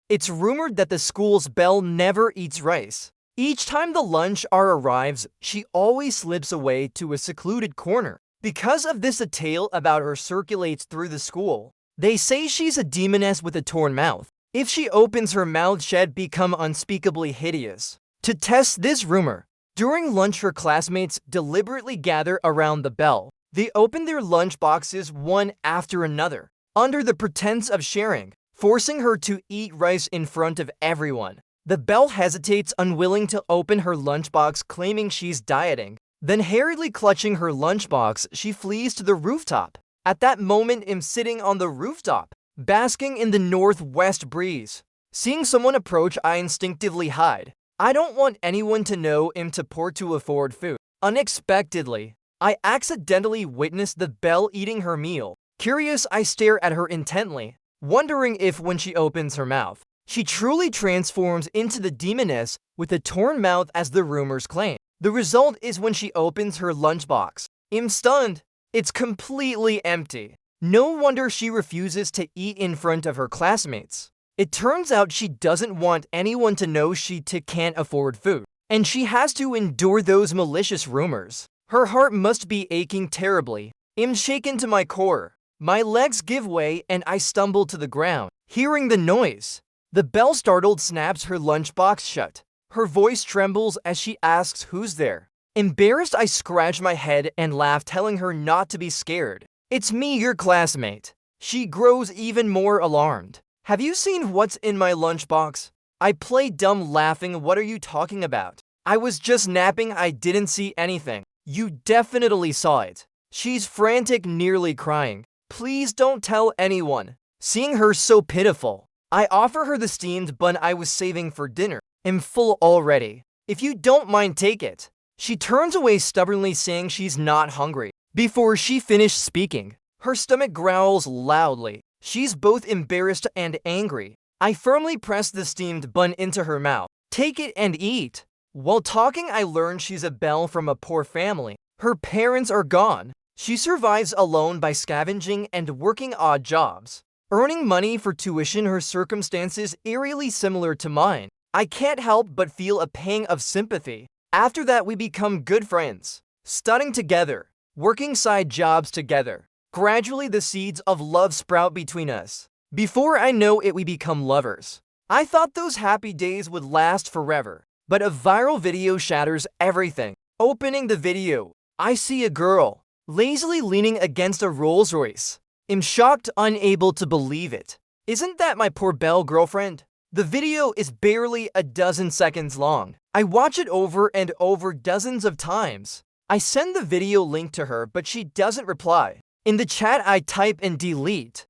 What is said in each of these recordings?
It's rumored that the school's belle never eats rice. Each time the lunch hour arrives, she always slips away to a secluded corner. Because of this, a tale about her circulates through the school. They say she's a demoness with a torn mouth. If she opens her mouth, she'd become unspeakably hideous. To test this rumor, during lunch her classmates deliberately gather around the belle. They open their lunch boxes one after another, under the pretense of sharing, forcing her to eat rice in front of everyone. The belle hesitates, unwilling to open her lunchbox, claiming she's dieting. Then, hurriedly clutching her lunchbox, she flees to the rooftop. At that moment, I'm sitting on the rooftop, basking in the northwest breeze. Seeing someone approach, I instinctively hide. I don't want anyone to know I'm too poor to afford food. Unexpectedly, I accidentally witness the belle eating her meal. Curious, I stare at her intently, wondering if when she opens her mouth, she truly transforms into the demoness with a torn mouth as the rumors claim. The result is when she opens her lunchbox, I'm stunned. It's completely empty. No wonder she refuses to eat in front of her classmates. It turns out she doesn't want anyone to know she can't afford food, and she has to endure those malicious rumors. Her heart must be aching terribly. I'm shaken to my core. My legs give way and I stumble to the ground. Hearing the noise, the belle, startled, snaps her lunchbox shut. Her voice trembles as she asks who's there. Embarrassed, I scratch my head and laugh, telling her not to be scared. It's me, your classmate. She grows even more alarmed. Have you seen what's in my lunchbox? I play dumb, laughing. What are you talking about? I was just napping. I didn't see anything. You definitely saw it. She's frantic, nearly crying. Please don't tell anyone. Seeing her so pitiful, I offer her the steamed bun I was saving for dinner. I'm full already. If you don't mind, take it. She turns away stubbornly, saying she's not hungry. Before she finished speaking, her stomach growls loudly. She's both embarrassed and angry. I firmly press the steamed bun into her mouth. Take it and eat. While talking, I learn she's a belle from a poor family. Her parents are gone. She survives alone by scavenging and working odd jobs, earning money for tuition. Her circumstances eerily similar to mine. I can't help but feel a pang of sympathy. After that, we become good friends, studying together, working side jobs together. Gradually, the seeds of love sprout between us. Before I know it, we become lovers. I thought those happy days would last forever, but a viral video shatters everything. Opening the video, I see a girl lazily leaning against a Rolls Royce. I'm shocked, unable to believe it. Isn't that my poor belle girlfriend? The video is barely a dozen seconds long. I watch it over and over dozens of times. I send the video link to her, but she doesn't reply. In the chat, I type and delete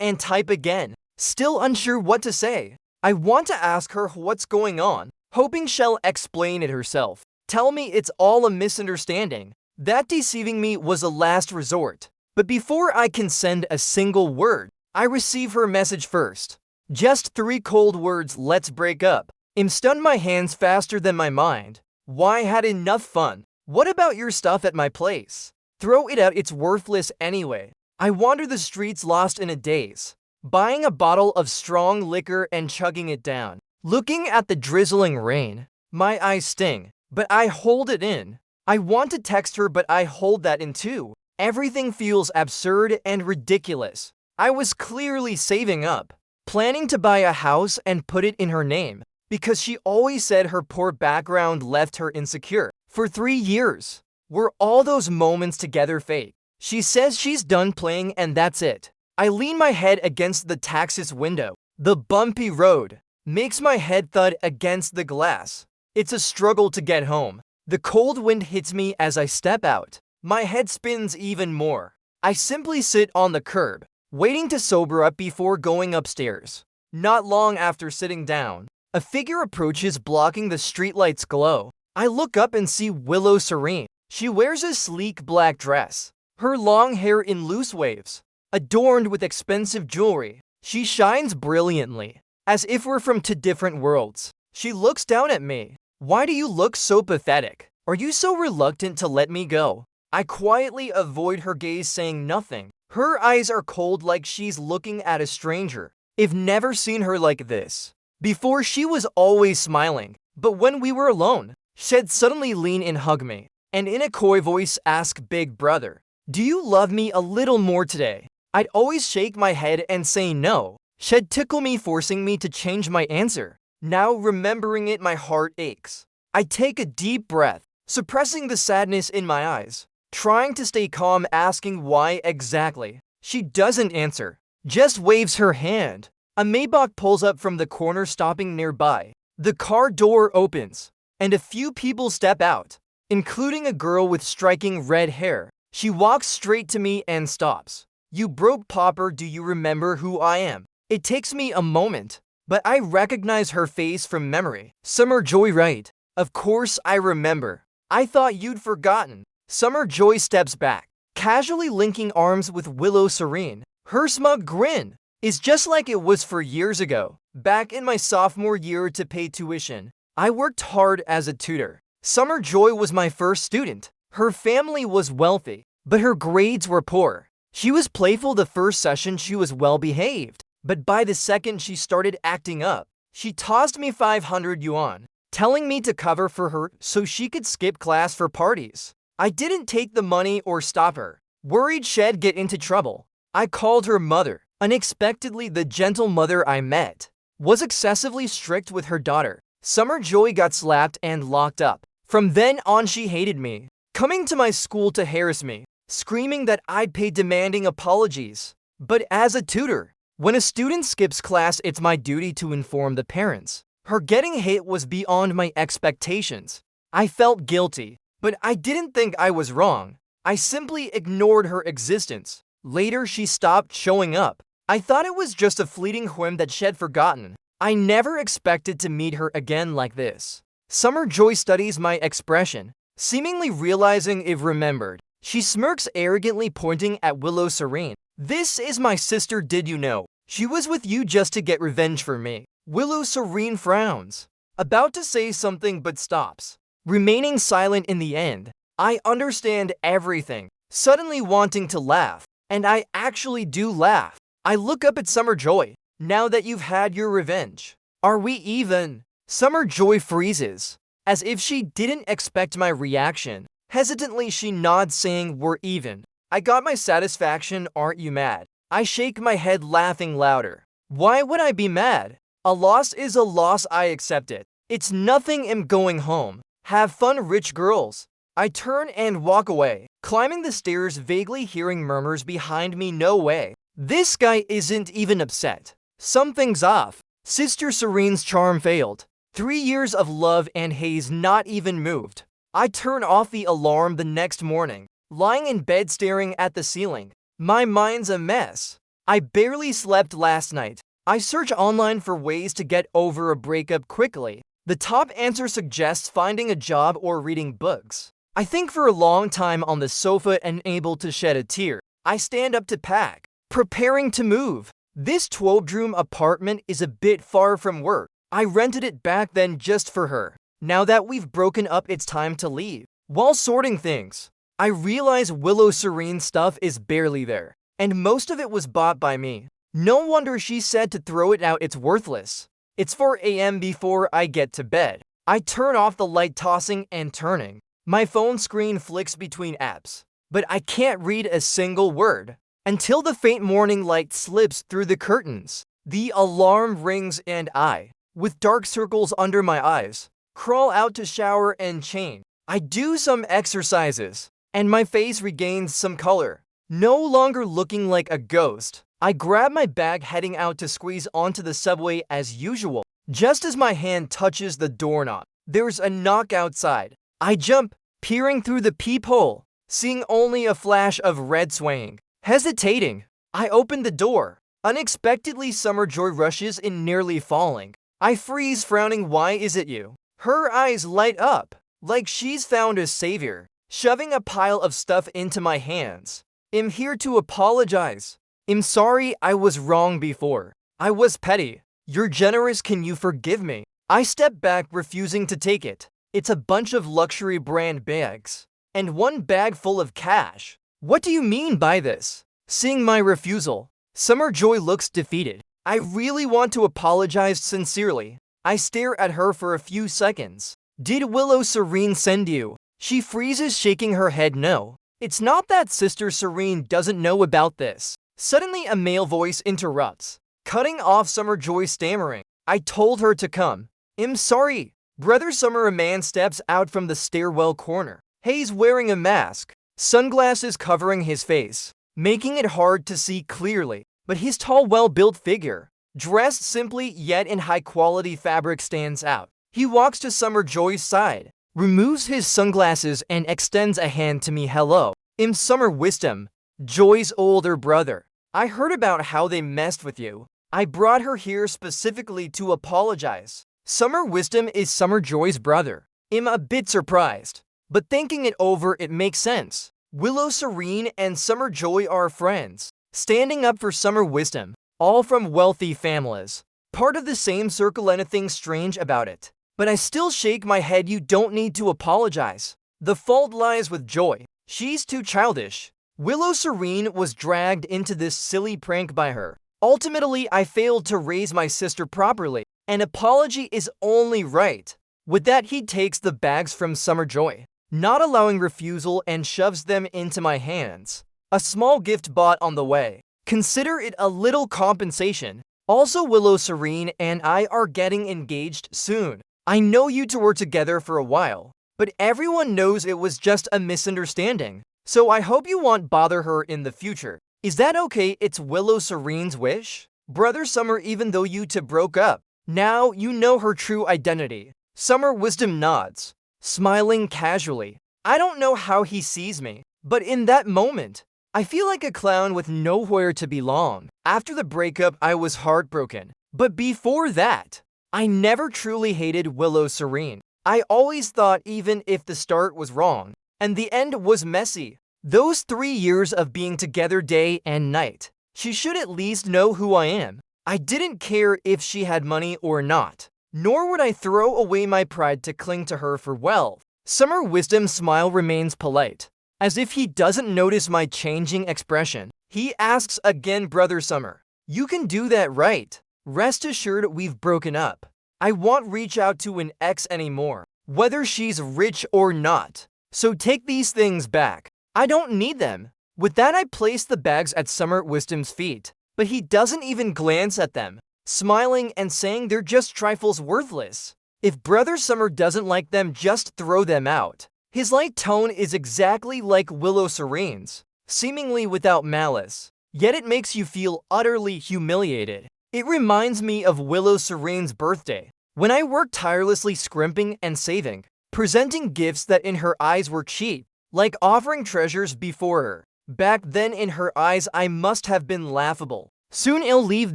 and type again, still unsure what to say. I want to ask her what's going on, hoping she'll explain it herself. Tell me it's all a misunderstanding, that deceiving me was a last resort. But before I can send a single word, I receive her message first. Just 3 cold words: let's break up. I'm stunned, my hands faster than my mind. Why, had enough fun. What about your stuff at my place? Throw it out, it's worthless anyway. I wander the streets lost in a daze, buying a bottle of strong liquor and chugging it down. Looking at the drizzling rain, my eyes sting, but I hold it in. I want to text her, but I hold that in too. Everything feels absurd and ridiculous. I was clearly saving up, planning to buy a house and put it in her name, because she always said her poor background left her insecure. For 3 years, were all those moments together fake? She says she's done playing and that's it. I lean my head against the taxi's window. The bumpy road makes my head thud against the glass. It's a struggle to get home. The cold wind hits me as I step out. My head spins even more. I simply sit on the curb, waiting to sober up before going upstairs. Not long after sitting down, a figure approaches, blocking the streetlight's glow. I look up and see Willow Serene. She wears a sleek black dress, her long hair in loose waves, adorned with expensive jewelry. She shines brilliantly, as if we're from 2 different worlds. She looks down at me. Why do you look so pathetic? Are you so reluctant to let me go? I quietly avoid her gaze, saying nothing. Her eyes are cold, like she's looking at a stranger. I've never seen her like this. Before she was always smiling, but when we were alone, she'd suddenly lean and hug me, and in a coy voice ask big brother, "Do you love me a little more today?" I'd always shake my head and say no. She'd tickle me, forcing me to change my answer. Now remembering it, my heart aches. I take a deep breath, suppressing the sadness in my eyes, trying to stay calm, asking why exactly. She doesn't answer, just waves her hand. A Maybach pulls up from the corner, stopping nearby. The car door opens, and a few people step out, including a girl with striking red hair. She walks straight to me and stops. "You broke Popper, do you remember who I am?" It takes me a moment, but I recognize her face from memory. Summer Joy, right? Of course I remember. I thought you'd forgotten. Summer Joy steps back, casually linking arms with Willow Serene. Her smug grin is just like it was 4 years ago, back in my sophomore year to pay tuition. I worked hard as a tutor. Summer Joy was my first student. Her family was wealthy, but her grades were poor. She was playful the first session, she was well behaved, but by the second she started acting up. She tossed me 500 yuan, telling me to cover for her so she could skip class for parties. I didn't take the money or stop her, worried she'd get into trouble. I called her mother. Unexpectedly, the gentle mother I met was excessively strict with her daughter. Summer Joy got slapped and locked up. From then on, she hated me, coming to my school to harass me, screaming that I'd pay, demanding apologies. But as a tutor, when a student skips class, it's my duty to inform the parents. Her getting hit was beyond my expectations. I felt guilty, but I didn't think I was wrong. I simply ignored her existence. Later, she stopped showing up. I thought it was just a fleeting whim that she'd forgotten. I never expected to meet her again like this. Summer Joy studies my expression, seemingly realizing I've remembered. She smirks arrogantly, pointing at Willow Serene. "This is my sister, did you know? She was with you just to get revenge for me." Willow Serene frowns, about to say something but stops, remaining silent in the end. I understand everything, suddenly wanting to laugh, and I actually do laugh. I look up at Summer Joy. "Now that you've had your revenge, are we even?" Summer Joy freezes, as if she didn't expect my reaction. Hesitantly, she nods, saying, "We're even. I got my satisfaction, aren't you mad?" I shake my head, laughing louder. Why would I be mad? A loss is a loss, I accept it. It's nothing, I'm going home. Have fun, rich girls. I turn and walk away, climbing the stairs, vaguely hearing murmurs behind me. No way. This guy isn't even upset. Something's off. Sister Serene's charm failed. 3 years of love and haze, not even moved. I turn off the alarm the next morning, lying in bed staring at the ceiling. My mind's a mess. I barely slept last night. I search online for ways to get over a breakup quickly. The top answer suggests finding a job or reading books. I think for a long time on the sofa, unable to shed a tear. I stand up to pack, preparing to move. This 12-room apartment is a bit far from work. I rented it back then just for her. Now that we've broken up, it's time to leave. While sorting things, I realize Willow Serene's stuff is barely there, and most of it was bought by me. No wonder she said to throw it out, it's worthless. It's 4 a.m. before I get to bed. I turn off the light, tossing and turning. My phone screen flicks between apps, but I can't read a single word until the faint morning light slips through the curtains. The alarm rings and I, with dark circles under my eyes, crawl out to shower and change. I do some exercises, and my face regains some color. No longer looking like a ghost, I grab my bag, heading out to squeeze onto the subway as usual. Just as my hand touches the doorknob, there's a knock outside. I jump, peering through the peephole, seeing only a flash of red swaying. Hesitating, I open the door. Unexpectedly, Summer Joy rushes in, nearly falling. I freeze, frowning. "Why is it you?" Her eyes light up, like she's found a savior, shoving a pile of stuff into my hands. "I'm here to apologize. I'm sorry, I was wrong before. I was petty. You're generous, can you forgive me?" I step back, refusing to take it. It's a bunch of luxury brand bags, and one bag full of cash. "What do you mean by this?" Seeing my refusal, Summer Joy looks defeated. I really want to apologize sincerely. I stare at her for a few seconds. Did Willow Serene send you? She freezes, shaking her head no. It's not that Sister Serene doesn't know about this. Suddenly a male voice interrupts, cutting off Summer Joy stammering. I told her to come. I'm sorry. Brother Summer, a man steps out from the stairwell corner. He's wearing a mask, sunglasses covering his face, making it hard to see clearly. But his tall, well-built figure, dressed simply yet in high-quality fabric, stands out. He walks to Summer Joy's side, removes his sunglasses and extends a hand to me. Hello. I'm Summer Wisdom, Joy's older brother. I heard about how they messed with you. I brought her here specifically to apologize. Summer Wisdom is Summer Joy's brother. I'm a bit surprised, but thinking it over, it makes sense. Willow Serene and Summer Joy are friends, standing up for Summer Wisdom, all from wealthy families. Part of the same circle, anything strange about it. But I still shake my head. You don't need to apologize. The fault lies with Joy. She's too childish. Willow Serene was dragged into this silly prank by her. Ultimately, I failed to raise my sister properly. An apology is only right. With that, he takes the bags from Summer Joy, not allowing refusal, and shoves them into my hands. A small gift bought on the way. Consider it a little compensation. Also, Willow Serene and I are getting engaged soon. I know you two were together for a while, but everyone knows it was just a misunderstanding. So I hope you won't bother her in the future. Is that okay? It's Willow Serene's wish. Brother Summer, even though you two broke up, now you know her true identity. Summer Wisdom nods, smiling casually. I don't know how he sees me, but in that moment, I feel like a clown with nowhere to belong. After the breakup, I was heartbroken. But before that, I never truly hated Willow Serene. I always thought even if the start was wrong, and the end was messy, those 3 years of being together day and night, she should at least know who I am. I didn't care if she had money or not, nor would I throw away my pride to cling to her for wealth. Summer Wisdom's smile remains polite, as if he doesn't notice my changing expression. He asks again, Brother Summer, you can do that, right? Rest assured, we've broken up. I won't reach out to an ex anymore, whether she's rich or not. So take these things back. I don't need them. With that, I place the bags at Summer Wisdom's feet, but he doesn't even glance at them, smiling and saying they're just trifles, worthless. If Brother Summer doesn't like them, just throw them out. His light tone is exactly like Willow Serene's, seemingly without malice, yet it makes you feel utterly humiliated. It reminds me of Willow Serene's birthday, when I worked tirelessly scrimping and saving, presenting gifts that in her eyes were cheap, like offering treasures before her. Back then in her eyes, I must have been laughable. Soon I'll leave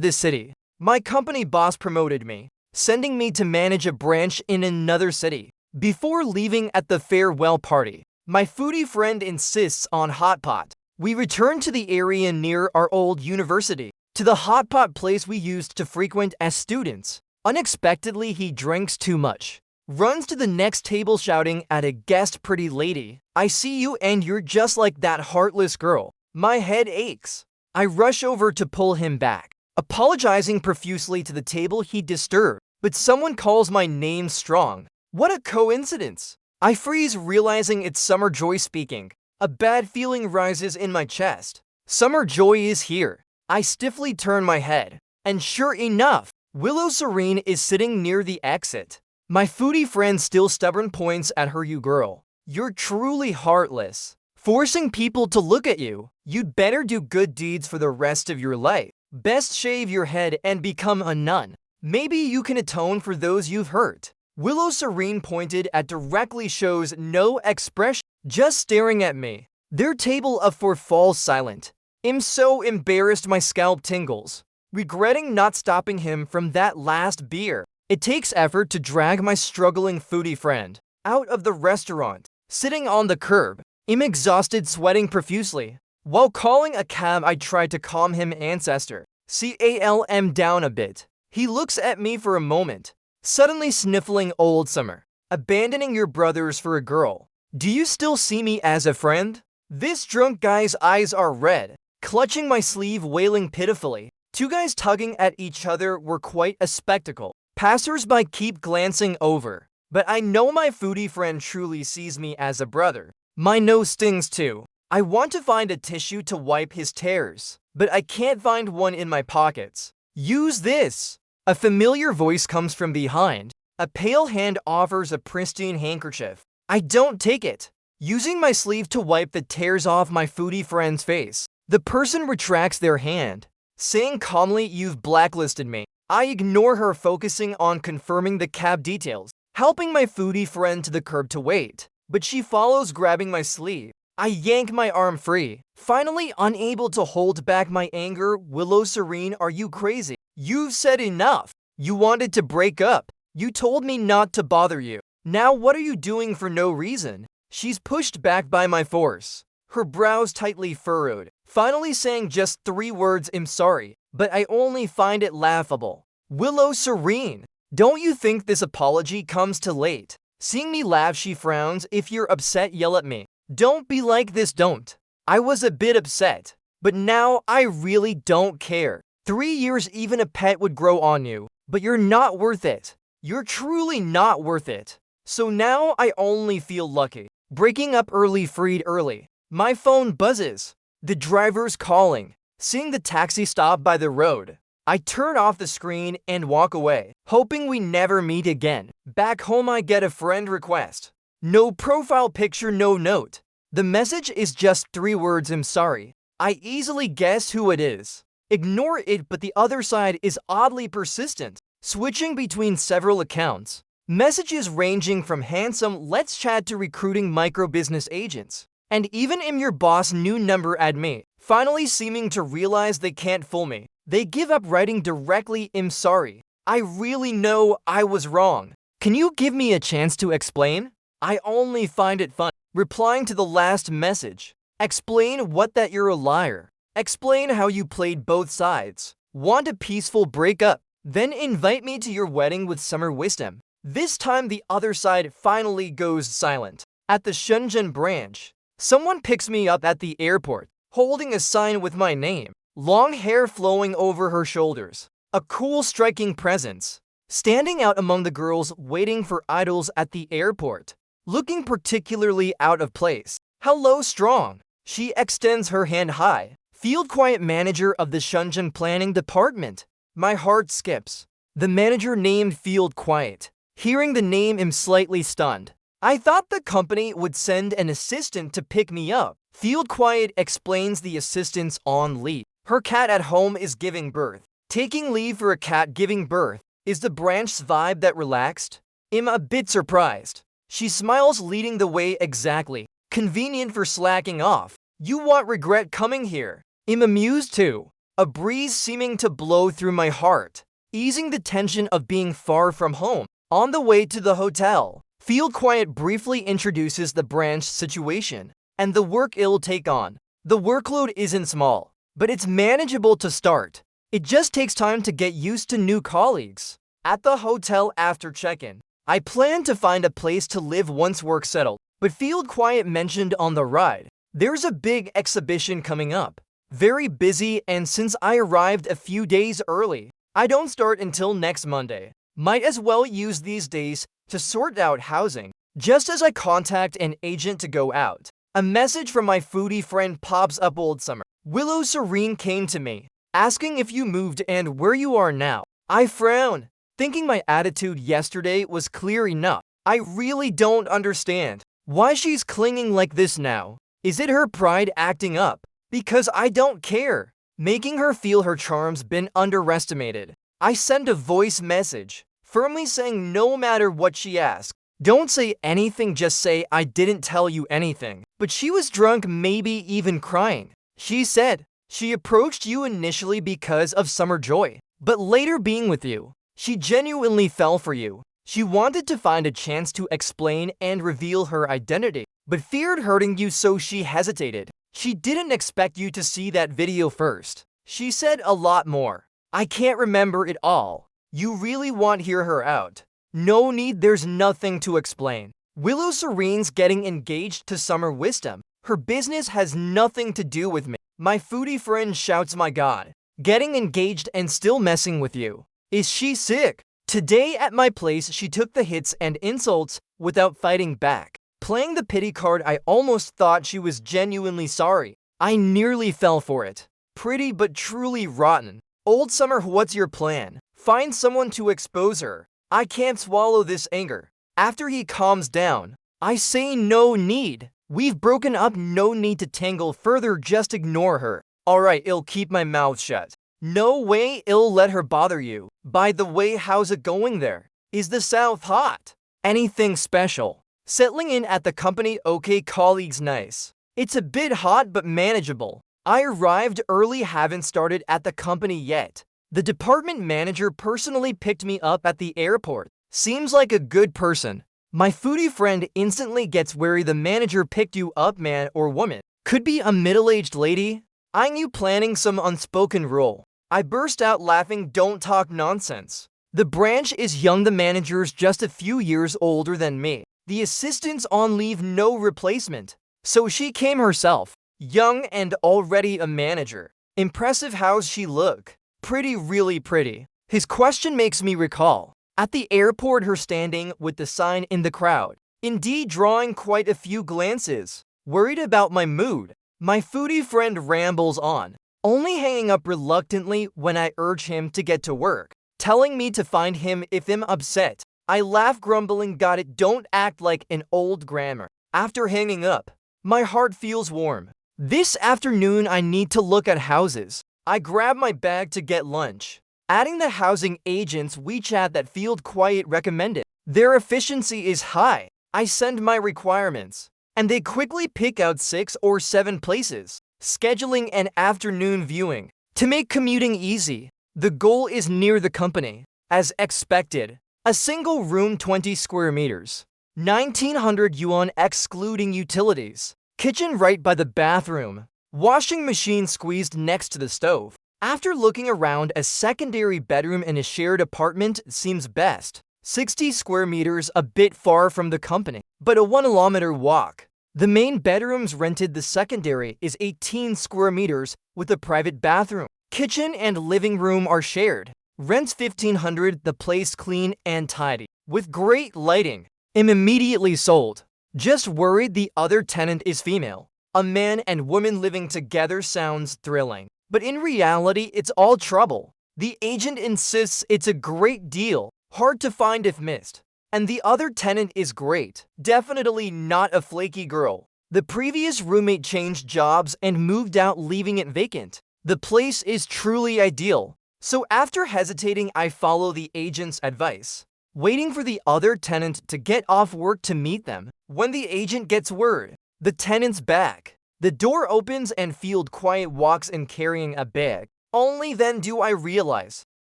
this city. My company boss promoted me, sending me to manage a branch in another city. Before leaving at the farewell party, my foodie friend insists on hot pot. We return to the area near our old university, to the hot pot place we used to frequent as students. Unexpectedly, he drinks too much, runs to the next table shouting at a guest, pretty lady, I see you and you're just like that heartless girl. My head aches. I rush over to pull him back, apologizing profusely to the table he disturbed, but someone calls my name strong. What a coincidence. I freeze, realizing it's Summer Joy speaking. A bad feeling rises in my chest. Summer Joy is here. I stiffly turn my head, and sure enough, Willow Serene is sitting near the exit. My foodie friend, still stubborn, points at her. You girl, you're truly heartless. Forcing people to look at you. You'd better do good deeds for the rest of your life. Best shave your head and become a nun. Maybe you can atone for those you've hurt. Willow Serene pointed at directly shows no expression, just staring at me. Their table of four falls silent. I'm so embarrassed my scalp tingles, regretting not stopping him from that last beer. It takes effort to drag my struggling foodie friend out of the restaurant. Sitting on the curb, I'm exhausted, sweating profusely. While calling a cab, I try to calm him. Ancestor, calm down a bit. He looks at me for a moment, suddenly sniffling. Old Summer, abandoning your brothers for a girl. Do you still see me as a friend? This drunk guy's eyes are red, clutching my sleeve, wailing pitifully. Two guys tugging at each other were quite a spectacle. Passers-by keep glancing over, but I know my foodie friend truly sees me as a brother. My nose stings too. I want to find a tissue to wipe his tears, but I can't find one in my pockets. Use this! A familiar voice comes from behind. A pale hand offers a pristine handkerchief. I don't take it. Using my sleeve to wipe the tears off my foodie friend's face, the person retracts their hand, saying calmly, "You've blacklisted me." I ignore her, focusing on confirming the cab details, helping my foodie friend to the curb to wait, but she follows, grabbing my sleeve. I yank my arm free, finally unable to hold back my anger. "Willow Serene, are you crazy? You've said enough. You wanted to break up. You told me not to bother you. Now what are you doing for no reason?" She's pushed back by my force, her brows tightly furrowed, finally saying just 3 words, "I'm sorry," but I only find it laughable. "Willow Serene, don't you think this apology comes too late?" Seeing me laugh, she frowns. "If you're upset, yell at me. Don't be like this, don't." I was a bit upset, but now I really don't care. 3 years, even a pet would grow on you, but you're not worth it. You're truly not worth it. So now I only feel lucky. Breaking up early, freed early. My phone buzzes. The driver's calling. Seeing the taxi stop by the road, I turn off the screen and walk away, hoping we never meet again. Back home, I get a friend request. No profile picture, no note. The message is just 3 words, "I'm sorry." I easily guess who it is. Ignore it, but the other side is oddly persistent, switching between several accounts. Messages ranging from handsome "let's chat" to recruiting micro-business agents. And even "I'm your boss, new number, add me." Finally seeming to realize they can't fool me, they give up, writing directly, "I'm sorry. I really know I was wrong. Can you give me a chance to explain?" I only find it fun, replying to the last message. Explain what? That you're a liar. Explain how you played both sides. Want a peaceful breakup? Then invite me to your wedding with summer wisdom. This time the other side finally goes silent. At the Shenzhen branch, someone picks me up at the airport, holding a sign with my name, long hair flowing over her shoulders. A cool, striking presence, standing out among the girls waiting for idols at the airport, looking particularly out of place. "Hello, Strong." She extends her hand high. "Field quiet manager of the Shenzhen planning department." My heart skips. The manager named Field Quiet. Hearing the name, I'm slightly stunned. I thought the company would send an assistant to pick me up. Field Quiet explains the assistant's on leave. Her cat at home is giving birth. Taking leave for a cat giving birth. Is the branch's vibe that relaxed? I'm a bit surprised. She smiles, leading the way. "Exactly. Convenient for slacking off. You won't regret coming here." I'm amused too. A breeze seeming to blow through my heart, easing the tension of being far from home. On the way to the hotel, Field Quiet briefly introduces the branch situation and the work it'll take on. The workload isn't small, but it's manageable to start. It just takes time to get used to new colleagues. At the hotel after check-in, I plan to find a place to live once work settled, but Field Quiet mentioned on the ride, there's a big exhibition coming up. Very busy, and since I arrived a few days early, I don't start until next Monday. Might as well use these days to sort out housing. Just as I contact an agent to go out, a message from my foodie friend pops up. "Old Summer. Willow Serene came to me, asking if you moved and where you are now." I frown, thinking my attitude yesterday was clear enough. I really don't understand why she's clinging like this now. Is it her pride acting up? Because I don't care. Making her feel her charm's been underestimated. I send a voice message, firmly saying no matter what she asks, don't say anything, just say "I didn't tell you anything." But she was drunk, maybe even crying. She said she approached you initially because of summer joy, but later being with you, she genuinely fell for you. She wanted to find a chance to explain and reveal her identity, but feared hurting you, so she hesitated. She didn't expect you to see that video first. She said a lot more. I can't remember it all. You really want to hear her out? No need, there's nothing to explain. Willow Serene's getting engaged to Summer Wisdom. Her business has nothing to do with me. My foodie friend shouts, "My God, Getting engaged and still messing with you. Is she sick? Today at my place, she took the hits and insults without fighting back. Playing the pity card, I almost thought she was genuinely sorry. I nearly fell for it. Pretty but truly rotten. Old Summer, what's your plan? Find someone to expose her. I can't swallow this anger. After he calms down, I say no need. We've broken up, no need to tangle further, just ignore her. Alright, I'll keep my mouth shut. No way I'll let her bother you. By the way, how's it going there? Is the South hot? Anything special? Settling in at the company, okay, colleagues, nice. It's a bit hot but manageable. I arrived early, haven't started at the company yet. The department manager personally picked me up at the airport. Seems like a good person. My foodie friend instantly gets wary. The manager picked you up, man or woman? Could be a middle-aged lady. I knew, planning some unspoken rule. I burst out laughing, don't talk nonsense. The branch is young, the manager's just a few years older than me. The assistant's on leave, no replacement. So she came herself. Young and already a manager. Impressive, how's she look? Pretty, really pretty. His question makes me recall. At the airport, her standing with the sign in the crowd. Indeed, drawing quite a few glances. Worried about my mood. My foodie friend rambles on, only hanging up reluctantly when I urge him to get to work, telling me to find him if I'm upset. I laugh, grumbling, got it, don't act like an old grandma. After hanging up, my heart feels warm. This afternoon I need to look at houses. I grab my bag to get lunch. Adding the housing agent's WeChat that field quiet recommended. Their efficiency is high. I send my requirements, and they quickly pick out 6 or 7 places. Scheduling an afternoon viewing. To make commuting easy, the goal is near the company. As expected, a single room, 20 square meters. 1900 yuan excluding utilities. Kitchen right by the bathroom. Washing machine squeezed next to the stove. After looking around, a secondary bedroom in a shared apartment seems best. 60 square meters, a bit far from the company, but a 1 kilometer walk. The main bedrooms rented, the secondary is 18 square meters with a private bathroom. Kitchen and living room are shared. Rents 1500, the place clean and tidy, with great lighting. Am immediately sold. Just worried the other tenant is female. A man and woman living together sounds thrilling, but in reality it's all trouble. The agent insists it's a great deal, hard to find if missed. And the other tenant is great, definitely not a flaky girl. The previous roommate changed jobs and moved out, leaving it vacant. The place is truly ideal. So after hesitating, I follow the agent's advice, waiting for the other tenant to get off work to meet them. When the agent gets word, the tenant's back. The door opens and Field Quiet walks in carrying a bag. Only then do I realize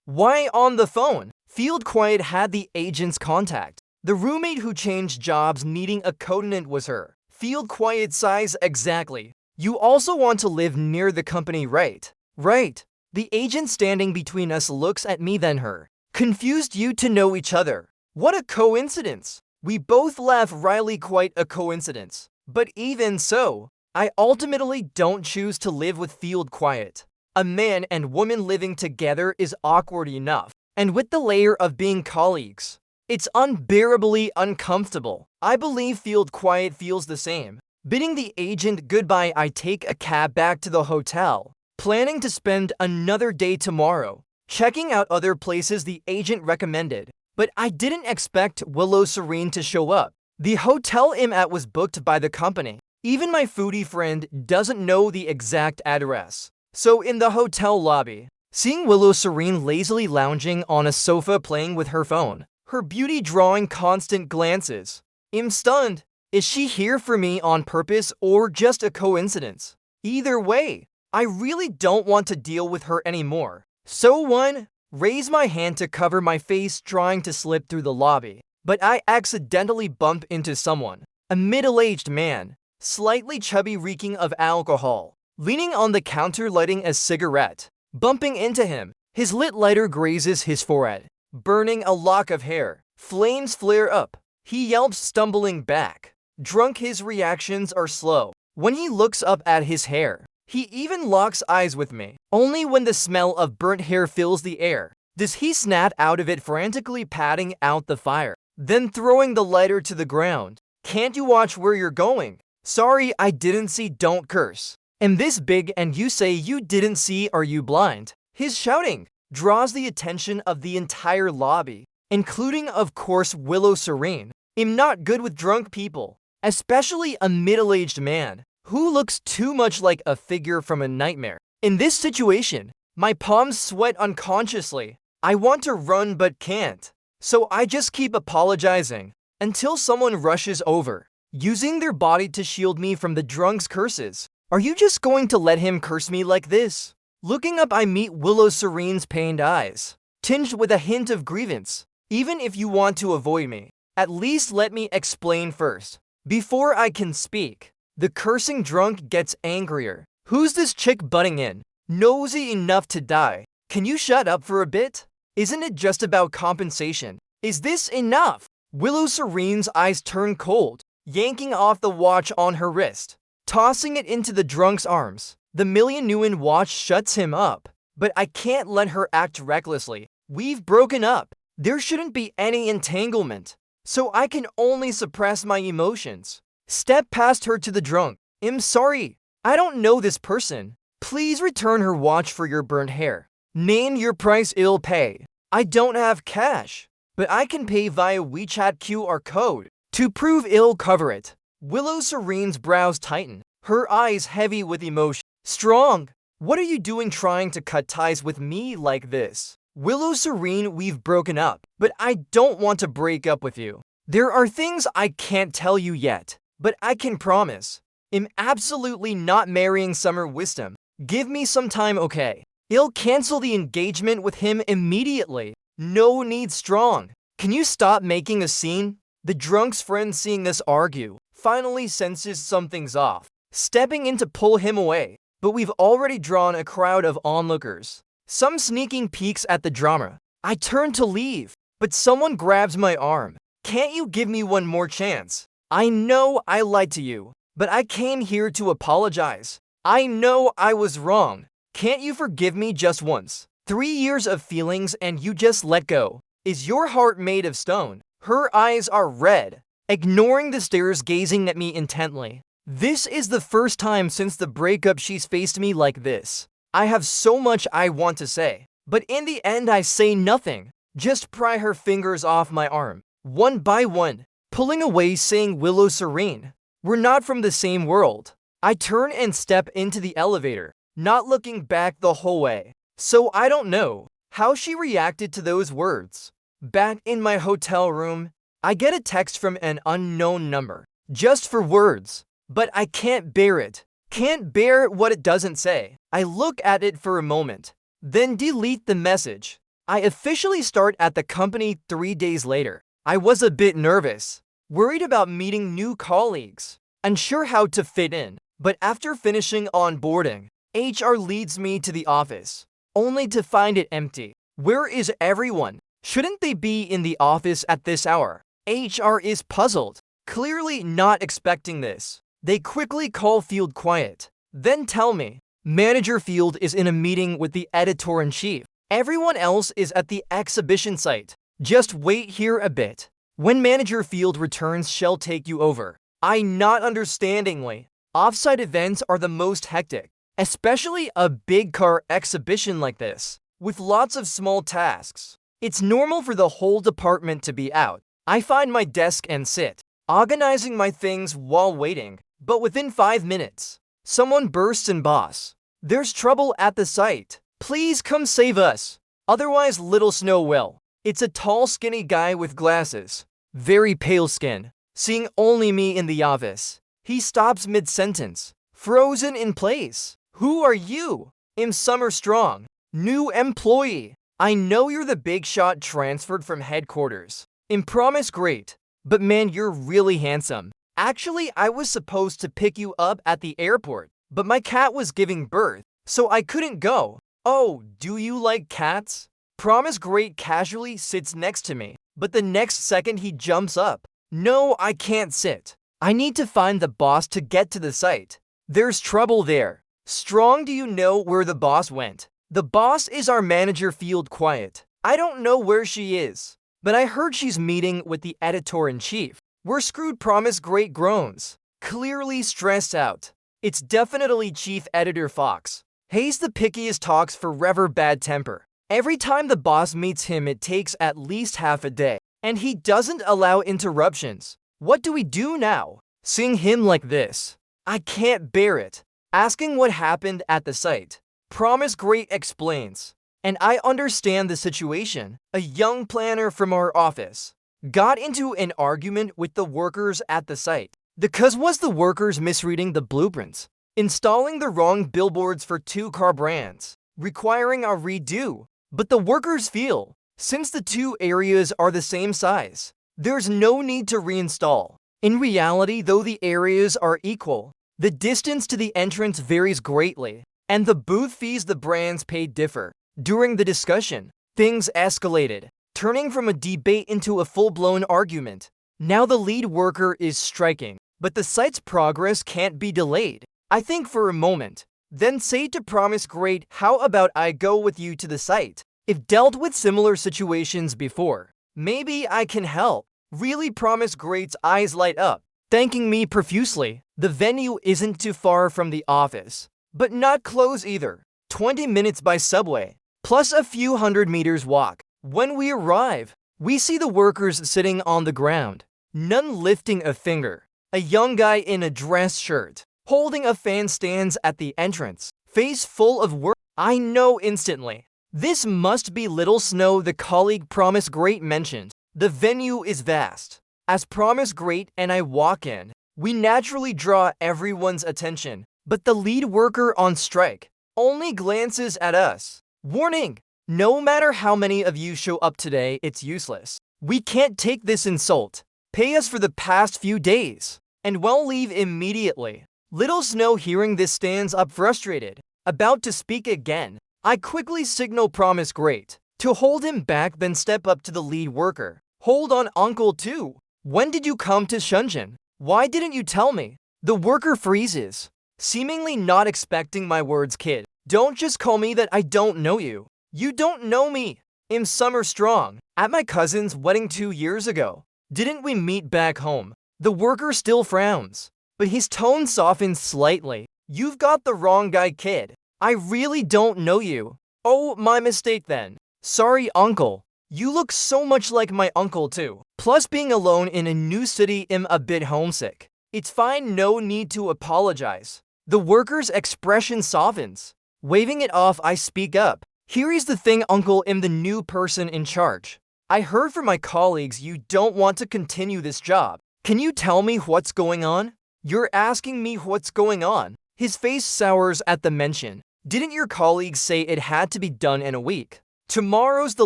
why on the phone. Field Quiet had the agent's contact. The roommate who changed jobs needing a coordinate was her. Field Quiet sighs, exactly. You also want to live near the company, right? Right. The agent standing between us looks at me, then her. Confused, you to know each other. What a coincidence. We both laugh wryly, quite a coincidence. But even so, I ultimately don't choose to live with Field Quiet. A man and woman living together is awkward enough, and with the layer of being colleagues, it's unbearably uncomfortable. I believe Field Quiet feels the same. Bidding the agent goodbye, I take a cab back to the hotel, planning to spend another day tomorrow, checking out other places the agent recommended. But I didn't expect Willow Serene to show up. The hotel I'm at was booked by the company. Even my foodie friend doesn't know the exact address. So in the hotel lobby, seeing Willow Serene lazily lounging on a sofa playing with her phone, her beauty drawing constant glances. I'm stunned. Is she here for me on purpose or just a coincidence? Either way, I really don't want to deal with her anymore. So one, raise my hand to cover my face, trying to slip through the lobby, but I accidentally bump into someone. A middle-aged man, slightly chubby, reeking of alcohol, leaning on the counter lighting a cigarette. Bumping into him, his lit lighter grazes his forehead, burning a lock of hair. Flames flare up. He yelps, stumbling back. Drunk, his reactions are slow. When he looks up at his hair, He even locks eyes with me. Only when the smell of burnt hair fills the air does he snap out of it, frantically patting out the fire, then throwing the lighter to the ground. Can't you watch where you're going? Sorry, I didn't see, don't curse. Am this big and you say you didn't see, are you blind? His shouting draws the attention of the entire lobby, including of course Willow Serene. I'm not good with drunk people, especially a middle-aged man who looks too much like a figure from a nightmare. In this situation, my palms sweat unconsciously. I want to run but can't, so I just keep apologizing until someone rushes over, using their body to shield me from the drunk's curses. Are you just going to let him curse me like this? Looking up, I meet Willow Serene's pained eyes, tinged with a hint of grievance. Even if you want to avoid me, at least let me explain first, before I can speak. The cursing drunk gets angrier. Who's this chick butting in? Nosy enough to die. Can you shut up for a bit? Isn't it just about compensation? Is this enough? Willow Serene's eyes turn cold, yanking off the watch on her wrist, tossing it into the drunk's arms. The million-yuan watch shuts him up, but I can't let her act recklessly. We've broken up. There shouldn't be any entanglement, so I can only suppress my emotions. Step past her to the drunk. I'm sorry, I don't know this person. Please return her watch for your burnt hair. Name your price, I'll pay. I don't have cash, but I can pay via WeChat QR code. To prove, I'll cover it. Willow Serene's brows tighten, her eyes heavy with emotion. Strong, what are you doing trying to cut ties with me like this? Willow Serene, we've broken up, but I don't want to break up with you. There are things I can't tell you yet, but I can promise. I'm absolutely not marrying Summer Wisdom. Give me some time, okay? I'll cancel the engagement with him immediately. No need, Strong. Can you stop making a scene? The drunk's friend, seeing this argue, finally senses something's off, stepping in to pull him away. But we've already drawn a crowd of onlookers, some sneaking peeks at the drama. I turn to leave, but someone grabs my arm. Can't you give me one more chance? I know I lied to you, but I came here to apologize. I know I was wrong. Can't you forgive me just once? 3 years of feelings and you just let go. Is your heart made of stone? Her eyes are red, ignoring the stares, gazing at me intently. This is the first time since the breakup she's faced me like this. I have so much I want to say, but in the end I say nothing. Just pry her fingers off my arm, one by one, pulling away, saying, Willow Serene, we're not from the same world. I turn and step into the elevator, not looking back the whole way. So I don't know how she reacted to those words. Back in my hotel room, I get a text from an unknown number, just for words. But I can't bear it. Can't bear what it doesn't say. I look at it for a moment, then delete the message. I officially start at the company 3 days later. I was a bit nervous, worried about meeting new colleagues, unsure how to fit in. But after finishing onboarding, HR leads me to the office, only to find it empty. Where is everyone? Shouldn't they be in the office at this hour? HR is puzzled, clearly not expecting this. They quickly call Field quiet, then tell me, Manager Field is in a meeting with the editor-in-chief. Everyone else is at the exhibition site. Just wait here a bit. When Manager Field returns, she'll take you over. I not understandingly. Offsite events are the most hectic, especially a big car exhibition like this, with lots of small tasks. It's normal for the whole department to be out. I find my desk and sit, organizing my things while waiting. But within 5 minutes, someone bursts in, boss, there's trouble at the site. Please come save us. Otherwise Little Snow will. It's a tall, skinny guy with glasses, very pale skin, seeing only me in the office. He stops mid-sentence, frozen in place. Who are you? I'm Summer Strong, new employee. I know you're the big shot transferred from headquarters. I'm promise great, but man, you're really handsome. Actually, I was supposed to pick you up at the airport, but my cat was giving birth, so I couldn't go. Oh, do you like cats? Promise Great casually sits next to me, but the next second he jumps up. No, I can't sit. I need to find the boss to get to the site. There's trouble there. Strong, do you know where the boss went? The boss is our manager. Field quiet. I don't know where she is, but I heard she's meeting with the editor-in-chief. We're screwed. Promise. Great groans. Clearly stressed out. It's definitely Chief Editor Fox. He's the pickiest, talks forever, bad temper. Every time the boss meets him it takes at least half a day, and he doesn't allow interruptions. What do we do now? Seeing him like this, I can't bear it. Asking what happened at the site. Promise Great explains. And I understand the situation. A young planner from our office got into an argument with the workers at the site. The cause was the workers misreading the blueprints, installing the wrong billboards for 2 car brands, requiring a redo. But the workers feel, since the 2 areas are the same size, there's no need to reinstall. In reality, though the areas are equal, the distance to the entrance varies greatly, and the booth fees the brands paid differ. During the discussion, things escalated, turning from a debate into a full-blown argument. Now the lead worker is striking, but the site's progress can't be delayed. I think for a moment, then say to Promise Great, how about I go with you to the site? If dealt with similar situations before, maybe I can help. Really? Promise Great's eyes light up, thanking me profusely. The venue isn't too far from the office, but not close either. 20 minutes by subway, plus a few hundred meters walk. When we arrive, we see the workers sitting on the ground, none lifting a finger. A young guy in a dress shirt, holding a fan, stands at the entrance, face full of work. I know instantly. This must be Little Snow, the colleague Promise Great mentioned. The venue is vast. As Promise Great and I walk in, we naturally draw everyone's attention, but the lead worker on strike only glances at us. Warning! No matter how many of you show up today, it's useless. We can't take this insult. Pay us for the past few days, and we'll leave immediately. Little Snow, hearing this, stands up frustrated, about to speak again. I quickly signal Promise Great to hold him back, then step up to the lead worker. Hold on, Uncle too. When did you come to Shenzhen? Why didn't you tell me? The worker freezes, seemingly not expecting my words. Kid, don't just call me that. I don't know you. You don't know me. I'm Summer Strong, at my cousin's wedding 2 years ago. Didn't we meet back home? The worker still frowns, but his tone softens slightly. You've got the wrong guy, kid. I really don't know you. Oh, my mistake then. Sorry, uncle. You look so much like my uncle too. Plus, being alone in a new city, I'm a bit homesick. It's fine, no need to apologize. The worker's expression softens. Waving it off, I speak up. Here's the thing, uncle, I'm the new person in charge. I heard from my colleagues you don't want to continue this job. Can you tell me what's going on? You're asking me what's going on? His face sours at the mention. Didn't your colleagues say it had to be done in a week? Tomorrow's the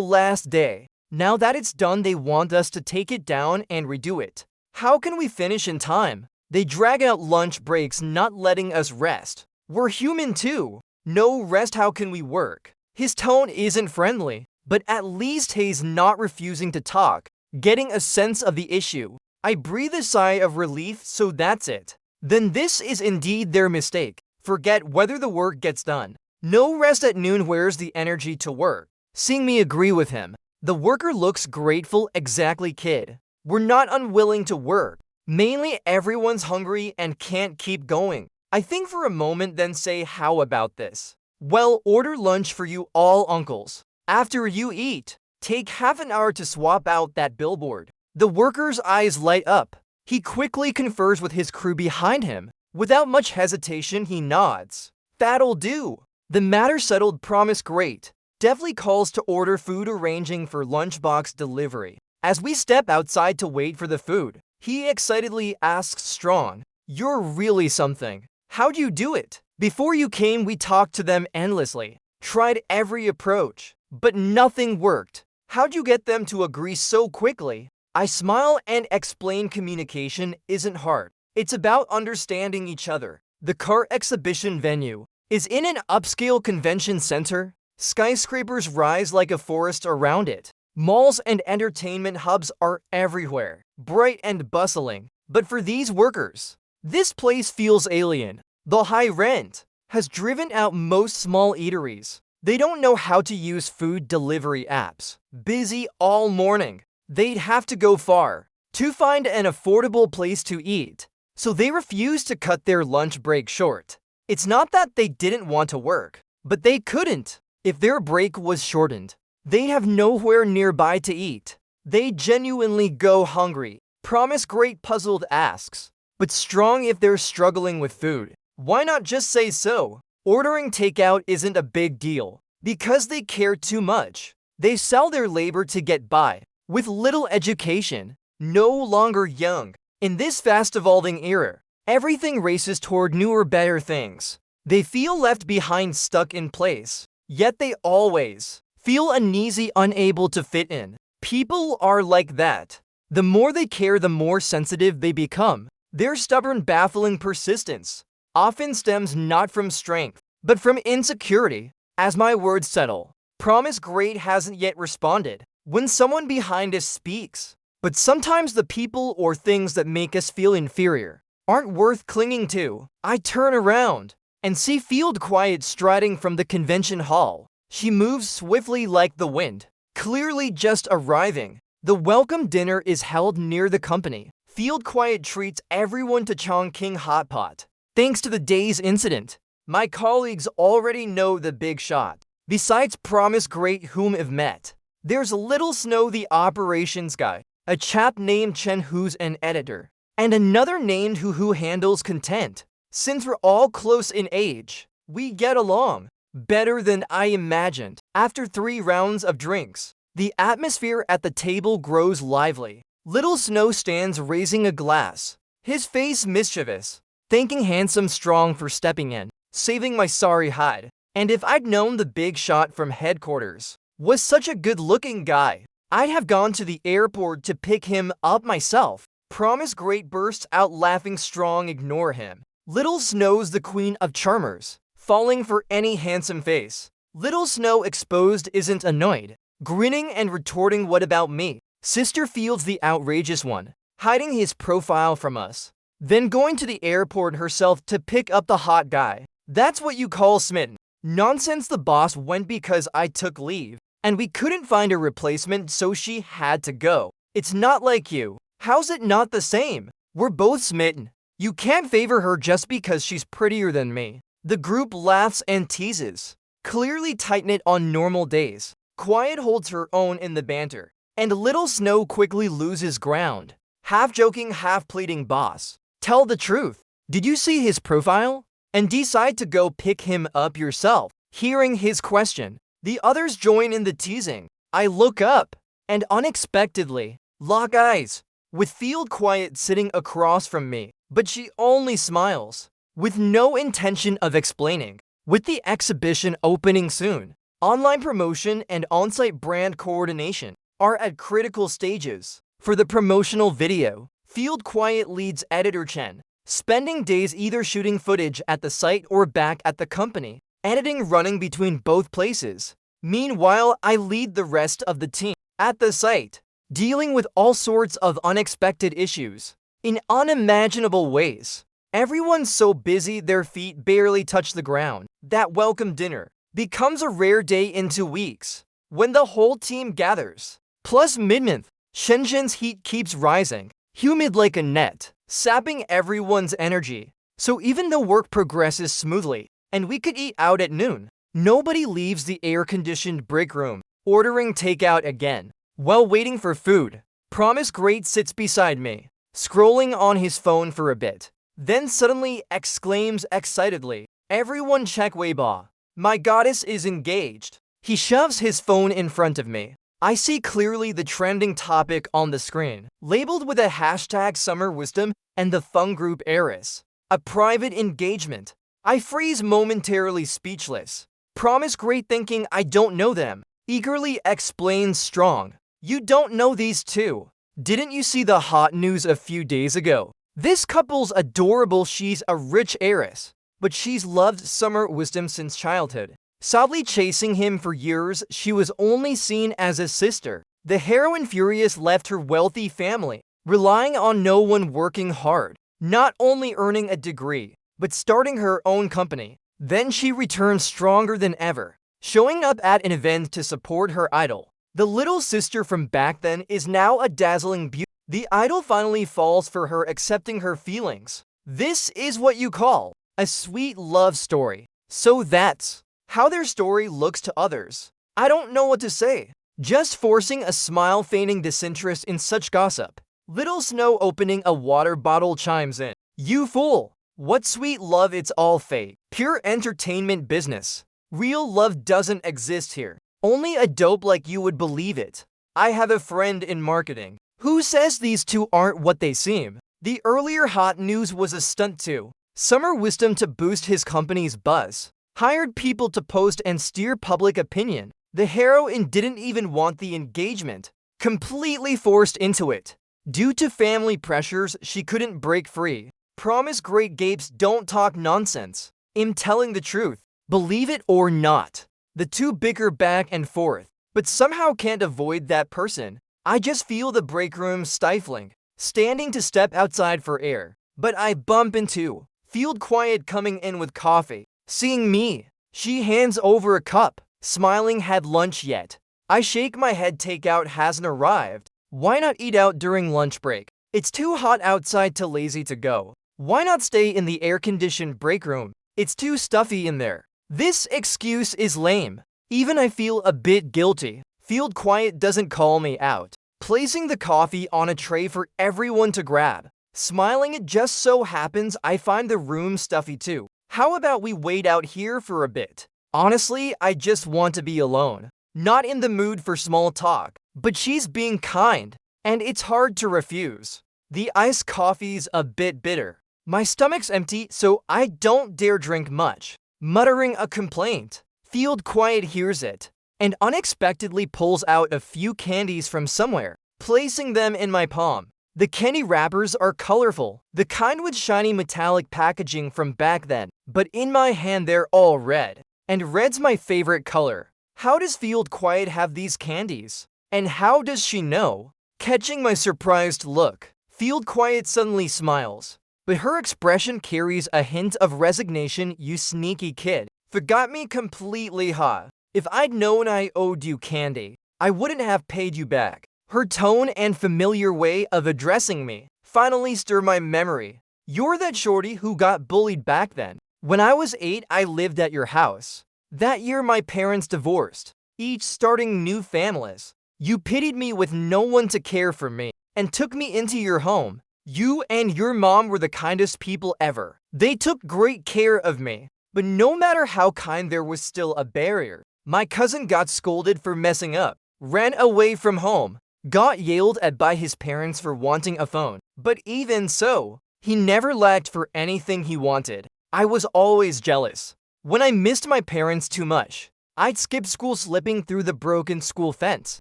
last day. Now that it's done, they want us to take it down and redo it. How can we finish in time? They drag out lunch breaks, not letting us rest. We're human too. No rest, how can we work? His tone isn't friendly, but at least he's not refusing to talk, getting a sense of the issue. I breathe a sigh of relief, so that's it. Then this is indeed their mistake. Forget whether the work gets done. No rest at noon. Where's the energy to work? Seeing me agree with him, the worker looks grateful. Exactly, kid. We're not unwilling to work. Mainly everyone's hungry and can't keep going. I think for a moment, then say, how about this? Well, order lunch for you all, uncles. After you eat, take half an hour to swap out that billboard. The worker's eyes light up. He quickly confers with his crew behind him. Without much hesitation, he nods. That'll do. The matter settled. Promise Great deftly calls to order food, arranging for lunchbox delivery. As we step outside to wait for the food, he excitedly asks Strong, "You're really something. How'd you do it? Before you came, we talked to them endlessly, tried every approach, but nothing worked. How'd you get them to agree so quickly?" I smile and explain communication isn't hard. It's about understanding each other. The car exhibition venue is in an upscale convention center. Skyscrapers rise like a forest around it. Malls and entertainment hubs are everywhere, bright and bustling. But for these workers, this place feels alien. The high rent, has driven out most small eateries. They don't know how to use food delivery apps. Busy all morning. They'd have to go far to find an affordable place to eat, so they refuse to cut their lunch break short. It's not that they didn't want to work, but they couldn't. If their break was shortened, they'd have nowhere nearby to eat. They genuinely go hungry. Promise Great puzzled asks, but strong if they're struggling with food. Why not just say so? Ordering takeout isn't a big deal, because they care too much. They sell their labor to get by, with little education, no longer young. In this fast-evolving era, everything races toward newer, better things. They feel left behind, stuck in place, yet they always feel uneasy, unable to fit in. People are like that. The more they care, the more sensitive they become. Their stubborn, baffling persistence often stems not from strength, but from insecurity. As my words settle, Promise Great hasn't yet responded when someone behind us speaks. But sometimes the people or things that make us feel inferior aren't worth clinging to. I turn around and see Field Quiet striding from the convention hall. She moves swiftly like the wind, clearly just arriving. The welcome dinner is held near the company. Field Quiet treats everyone to Chongqing hot pot. Thanks to the day's incident, my colleagues already know the big shot. Besides Promise Great, whom I've met, there's Little Snow, the operations guy, a chap named Chen who's an editor, and another named who handles content. Since we're all close in age, we get along better than I imagined. After 3 rounds of drinks, the atmosphere at the table grows lively. Little Snow stands raising a glass, his face mischievous, thanking Handsome Strong for stepping in, saving my sorry hide. And if I'd known the big shot from headquarters was such a good-looking guy, I'd have gone to the airport to pick him up myself. Promise Great bursts out laughing. Strong ignore him. Little Snow's the queen of charmers, falling for any handsome face. Little Snow exposed isn't annoyed, grinning and retorting, what about me? Sister Field's the outrageous one, hiding his profile from us, then going to the airport herself to pick up the hot guy. That's what you call smitten. Nonsense. The boss went because I took leave, and we couldn't find a replacement, so she had to go. It's not like you. How's it not the same? We're both smitten. You can't favor her just because she's prettier than me. The group laughs and teases, clearly tight-knit on normal days. Quiet holds her own in the banter, and Little Snow quickly loses ground. Half joking, half pleading, boss, tell the truth. Did you see his profile? And decide to go pick him up yourself. Hearing his question, the others join in the teasing. I look up and unexpectedly lock eyes with Field Quiet sitting across from me, but she only smiles, with no intention of explaining. With the exhibition opening soon, online promotion and on-site brand coordination are at critical stages. For the promotional video, Field Quiet leads editor Chen, spending days either shooting footage at the site or back at the company, editing running between both places. Meanwhile, I lead the rest of the team at the site, dealing with all sorts of unexpected issues in unimaginable ways. Everyone's so busy their feet barely touch the ground. That welcome dinner becomes a rare day in 2 weeks, when the whole team gathers. Plus mid-month, Shenzhen's heat keeps rising, humid like a net, sapping everyone's energy. So even though work progresses smoothly, and we could eat out at noon, nobody leaves the air-conditioned break room. Ordering takeout again. While waiting for food, Promise Great sits beside me, scrolling on his phone for a bit, then suddenly exclaims excitedly, "Everyone check Weibo. My goddess is engaged." He shoves his phone in front of me. I see clearly the trending topic on the screen, labeled with a hashtag Summer Wisdom and the Fung Group heiress. A private engagement. I freeze, momentarily speechless. Promise Great, thinking I don't know them, eagerly explains Strong. You don't know these two? Didn't you see the hot news a few days ago? This couple's adorable. She's a rich heiress, but she's loved Summer Wisdom since childhood. Sadly chasing him for years, she was only seen as a sister. The heroine, furious, left her wealthy family, relying on no one, working hard, not only earning a degree, but starting her own company. Then she returns stronger than ever, showing up at an event to support her idol. The little sister from back then is now a dazzling beauty. The idol finally falls for her, accepting her feelings. This is what you call a sweet love story. So that's how their story looks to others. I don't know what to say. Just forcing a smile, feigning disinterest in such gossip. Little Snow opening a water bottle chimes in. You fool! What sweet love, it's all fake. Pure entertainment business. Real love doesn't exist here. Only a dope like you would believe it. I have a friend in marketing who says these two aren't what they seem. The earlier hot news was a stunt too. Summer wisdom to boost his company's buzz. Hired people to post and steer public opinion. The heroine didn't even want the engagement. Completely forced into it. Due to family pressures, she couldn't break free. Promise great gapes, don't talk nonsense. I'm telling the truth. Believe it or not. The two bicker back and forth, but somehow can't avoid that person. I just feel the break room stifling. Standing to step outside for air, but I bump into Field quiet coming in with coffee. Seeing me, she hands over a cup. Smiling, had lunch yet? I shake my head, takeout hasn't arrived. Why not eat out during lunch break? It's too hot outside, too lazy to go. Why not stay in the air-conditioned break room? It's too stuffy in there. This excuse is lame. Even I feel a bit guilty. Field quiet doesn't call me out. Placing the coffee on a tray for everyone to grab. Smiling, it just so happens I find the room stuffy too. How about we wait out here for a bit? Honestly, I just want to be alone. Not in the mood for small talk. But she's being kind, and it's hard to refuse. The iced coffee's a bit bitter. My stomach's empty, so I don't dare drink much. Muttering a complaint. Field quiet hears it, and unexpectedly pulls out a few candies from somewhere, placing them in my palm. The candy wrappers are colorful, the kind with shiny metallic packaging from back then, but in my hand they're all red. And red's my favorite color. How does Field quiet have these candies? And how does she know? Catching my surprised look, Field quiet suddenly smiles, but her expression carries a hint of resignation. You sneaky kid. Forgot me completely, huh? If I'd known I owed you candy, I wouldn't have paid you back. Her tone and familiar way of addressing me finally stir my memory. You're that shorty who got bullied back then. When I was 8, I lived at your house. That year my parents divorced, each starting new families. You pitied me with no one to care for me, and took me into your home. You and your mom were the kindest people ever. They took great care of me. But no matter how kind, there was still a barrier. My cousin got scolded for messing up, ran away from home, got yelled at by his parents for wanting a phone. But even so, he never lacked for anything he wanted. I was always jealous. When I missed my parents too much, I'd skip school, slipping through the broken school fence,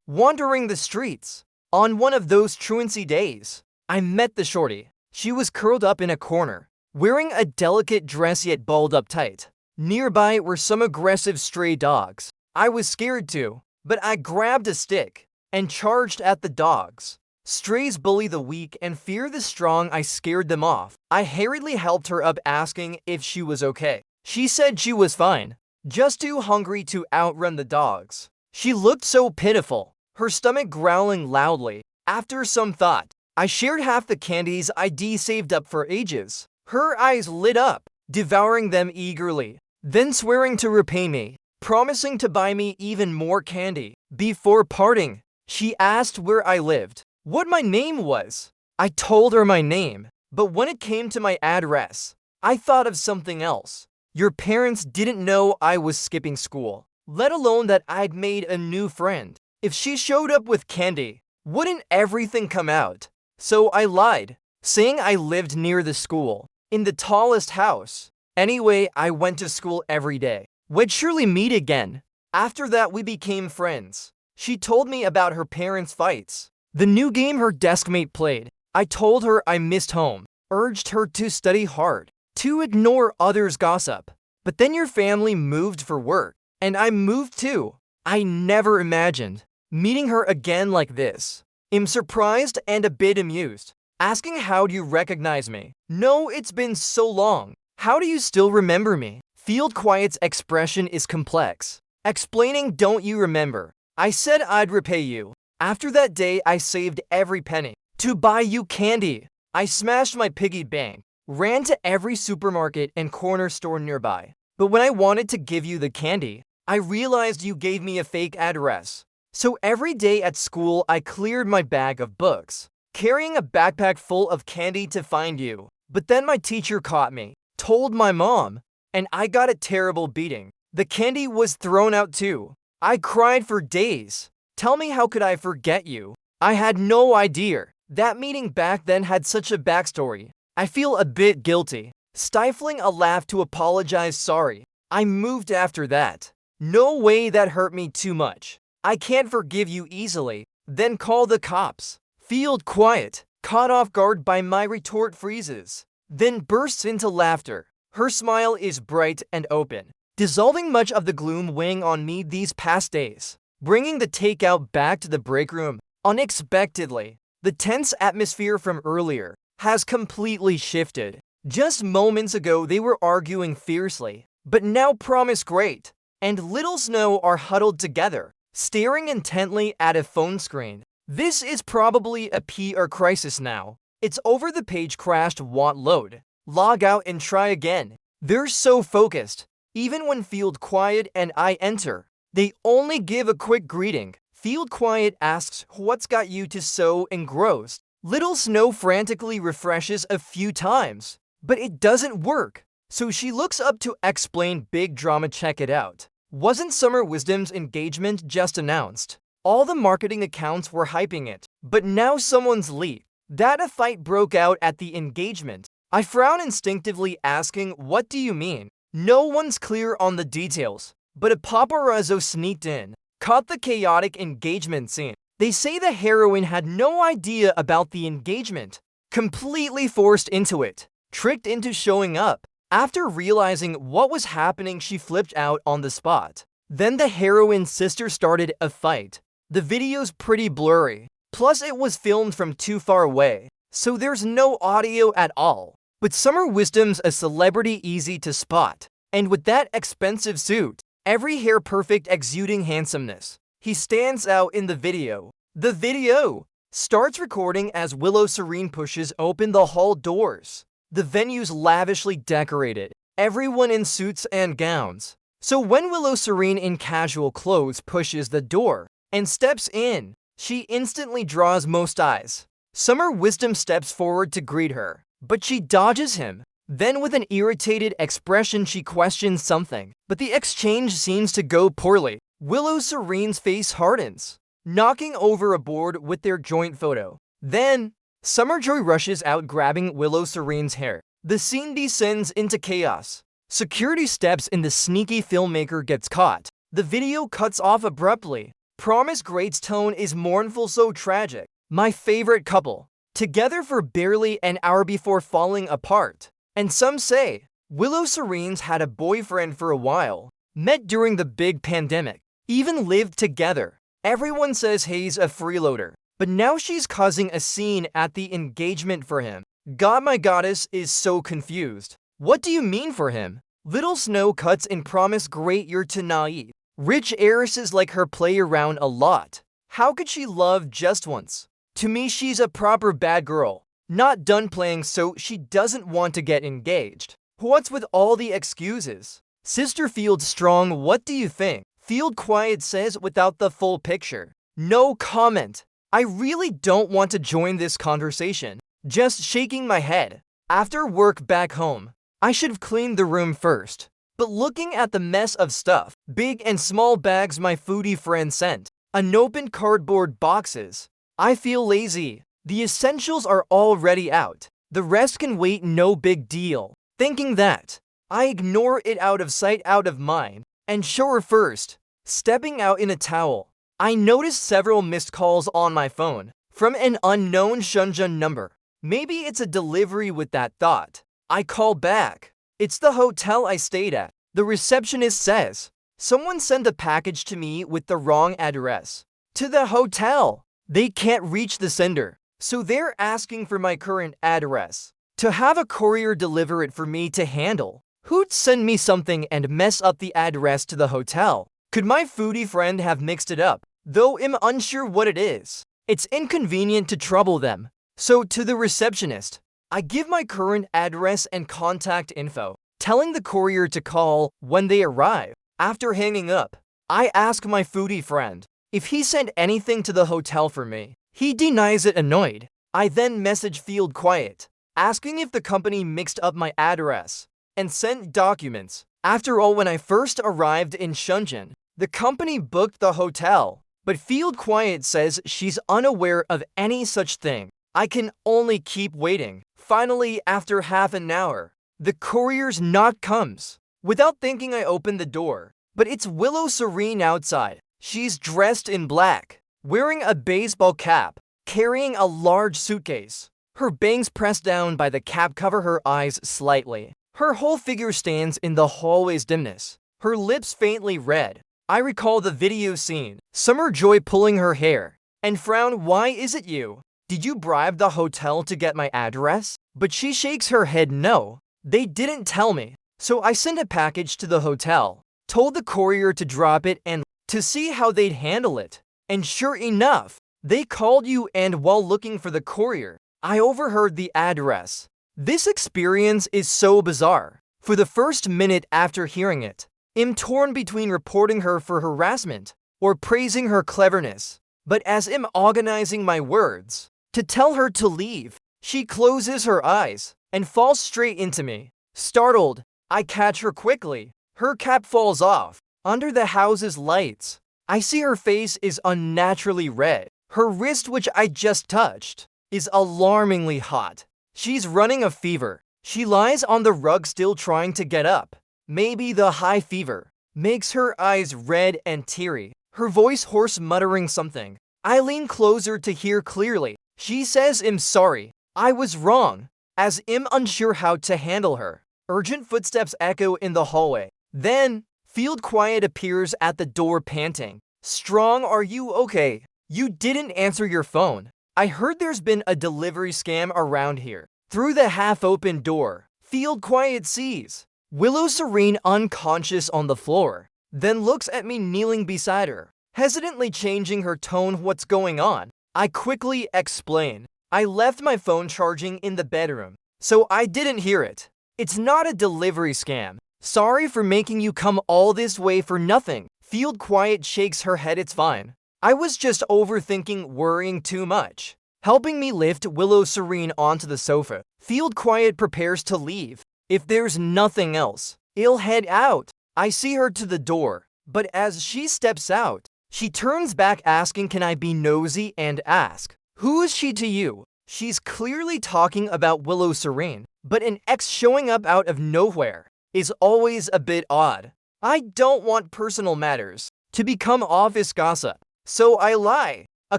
wandering the streets. On one of those truancy days, I met the shorty. She was curled up in a corner, wearing a delicate dress yet balled up tight. Nearby were some aggressive stray dogs. I was scared too, but I grabbed a stick and charged at the dogs. Strays bully the weak and fear the strong. I scared them off. I hurriedly helped her up, asking if she was okay. She said she was fine, just too hungry to outrun the dogs. She looked so pitiful, her stomach growling loudly. After some thought, I shared half the candies I'd saved up for ages. Her eyes lit up, devouring them eagerly, then swearing to repay me, promising to buy me even more candy. Before parting, she asked where I lived, what my name was. I told her my name, but when it came to my address, I thought of something else. Your parents didn't know I was skipping school, let alone that I'd made a new friend. If she showed up with candy, wouldn't everything come out? So I lied, saying I lived near the school, in the tallest house. Anyway, I went to school every day. We'd surely meet again. After that, we became friends. She told me about her parents' fights, the new game her deskmate played. I told her I missed home, urged her to study hard, to ignore others' gossip. But then your family moved for work, and I moved too. I never imagined meeting her again like this. I'm surprised and a bit amused, asking how do you recognize me? No, it's been so long. How do you still remember me? Field Quiet's expression is complex. Explaining, don't you remember? I said I'd repay you. After that day, I saved every penny to buy you candy. I smashed my piggy bank, ran to every supermarket and corner store nearby. But when I wanted to give you the candy, I realized you gave me a fake address. So every day at school, I cleared my bag of books, carrying a backpack full of candy to find you. But then my teacher caught me, told my mom, and I got a terrible beating. The candy was thrown out too. I cried for days. Tell me, how could I forget you? I had no idea. That meeting back then had such a backstory. I feel a bit guilty. Stifling a laugh to apologize, sorry. I moved after that. No way, that hurt me too much. I can't forgive you easily. Then call the cops. Field Quiet, caught off guard by my retort, freezes. Then bursts into laughter. Her smile is bright and open, dissolving much of the gloom weighing on me these past days. Bringing the takeout back to the break room, unexpectedly, the tense atmosphere from earlier has completely shifted. Just moments ago they were arguing fiercely, but now promise great, and Little Snow are huddled together, staring intently at a phone screen. This is probably a PR crisis now. It's over, the page crashed, won't load. Log out and try again. They're so focused. Even when Field Quiet and I enter, they only give a quick greeting. Field Quiet asks, what's got you to so engrossed? Little Snow frantically refreshes a few times, but it doesn't work. So she looks up to explain, big drama, check it out. Wasn't Summer Wisdom's engagement just announced? All the marketing accounts were hyping it, but now someone's leaked that a fight broke out at the engagement. I frown, instinctively asking, what do you mean? No one's clear on the details, but a paparazzo sneaked in, caught the chaotic engagement scene. They say the heroine had no idea about the engagement, completely forced into it, tricked into showing up. After realizing what was happening, she flipped out on the spot. Then the heroine's sister started a fight. The video's pretty blurry, plus it was filmed from too far away, so there's no audio at all. But Summer Wisdom's a celebrity, easy to spot, and with that expensive suit, every hair perfect, exuding handsomeness, he stands out in the video. The video starts recording as Willow Serene pushes open the hall doors. The venue's lavishly decorated, everyone in suits and gowns. So when Willow Serene in casual clothes pushes the door and steps in, she instantly draws most eyes. Summer Wisdom steps forward to greet her, but she dodges him. Then with an irritated expression she questions something, but the exchange seems to go poorly. Willow Serene's face hardens, knocking over a board with their joint photo. Then, Summerjoy rushes out, grabbing Willow Serene's hair. The scene descends into chaos. Security steps in, the sneaky filmmaker gets caught. The video cuts off abruptly. Promise Great's tone is mournful, so tragic. My favorite couple, together for barely an hour before falling apart. And some say Willow Serene's had a boyfriend for a while, met during the big pandemic, even lived together. Everyone says he's a freeloader, but now she's causing a scene at the engagement for him. God, my goddess is so confused. What do you mean for him? Little Snow cuts in, promise great, you're too naive. Rich heiresses like her play around a lot. How could she love just once? To me, she's a proper bad girl. Not done playing, so she doesn't want to get engaged. What's with all the excuses? Sister Field Strong, what do you think? Field Quiet says without the full picture. No comment. I really don't want to join this conversation. Just shaking my head. After work back home, I should have cleaned the room first. But looking at the mess of stuff, big and small bags my foodie friend sent, unopened cardboard boxes, I feel lazy. The essentials are already out. The rest can wait, no big deal. Thinking that, I ignore it, out of sight, out of mind, and shower first. Stepping out in a towel, I noticed several missed calls on my phone from an unknown Shunjun number. Maybe it's a delivery. With that thought, I call back. It's the hotel I stayed at. The receptionist says someone sent a package to me with the wrong address. To the hotel. They can't reach the sender, so they're asking for my current address to have a courier deliver it for me to handle. Who'd send me something and mess up the address to the hotel? Could my foodie friend have mixed it up? Though I'm unsure what it is. It's inconvenient to trouble them. So to the receptionist, I give my current address and contact info, telling the courier to call when they arrive. After hanging up, I ask my foodie friend if he sent anything to the hotel for me. He denies it, annoyed. I then message Field Quiet, asking if the company mixed up my address and sent documents. After all, when I first arrived in Shenzhen, the company booked the hotel, but Field Quiet says she's unaware of any such thing. I can only keep waiting. Finally, after half an hour, the courier's knock comes. Without thinking, I open the door, but it's Willow Serene outside. She's dressed in black, wearing a baseball cap, carrying a large suitcase. Her bangs pressed down by the cap cover her eyes slightly. Her whole figure stands in the hallway's dimness, her lips faintly red. I recall the video scene, Summer Joy pulling her hair, and frown. Why is it you? Did you bribe the hotel to get my address? But she shakes her head. No, they didn't tell me. So I sent a package to the hotel, told the courier to drop it and to see how they'd handle it. And sure enough, they called you, and while looking for the courier, I overheard the address. This experience is so bizarre. For the first minute after hearing it, I'm torn between reporting her for harassment or praising her cleverness. But as I'm organizing my words to tell her to leave, she closes her eyes and falls straight into me. Startled, I catch her quickly. Her cap falls off. Under the house's lights, I see her face is unnaturally red. Her wrist, which I just touched, is alarmingly hot. She's running a fever. She lies on the rug still trying to get up. Maybe the high fever makes her eyes red and teary. Her voice hoarse, muttering something. I lean closer to hear clearly. She says, I'm sorry. I was wrong. As I'm unsure how to handle her. Urgent footsteps echo in the hallway. Then, Field Quiet appears at the door panting. Strong, are you okay? You didn't answer your phone. I heard there's been a delivery scam around here. Through the half-open door, Field Quiet sees Willow Serene unconscious on the floor, then looks at me kneeling beside her, hesitantly changing her tone. What's going on? I quickly explain. I left my phone charging in the bedroom, so I didn't hear it. It's not a delivery scam. Sorry for making you come all this way for nothing. Field Quiet shakes her head. It's fine. I was just overthinking, worrying too much. Helping me lift Willow Serene onto the sofa, Field Quiet prepares to leave. If there's nothing else, I'll head out. I see her to the door, but as she steps out, she turns back asking, can I be nosy and ask, who is she to you? She's clearly talking about Willow Serene, but an ex showing up out of nowhere is always a bit odd. I don't want personal matters to become office gossip, so I lie. A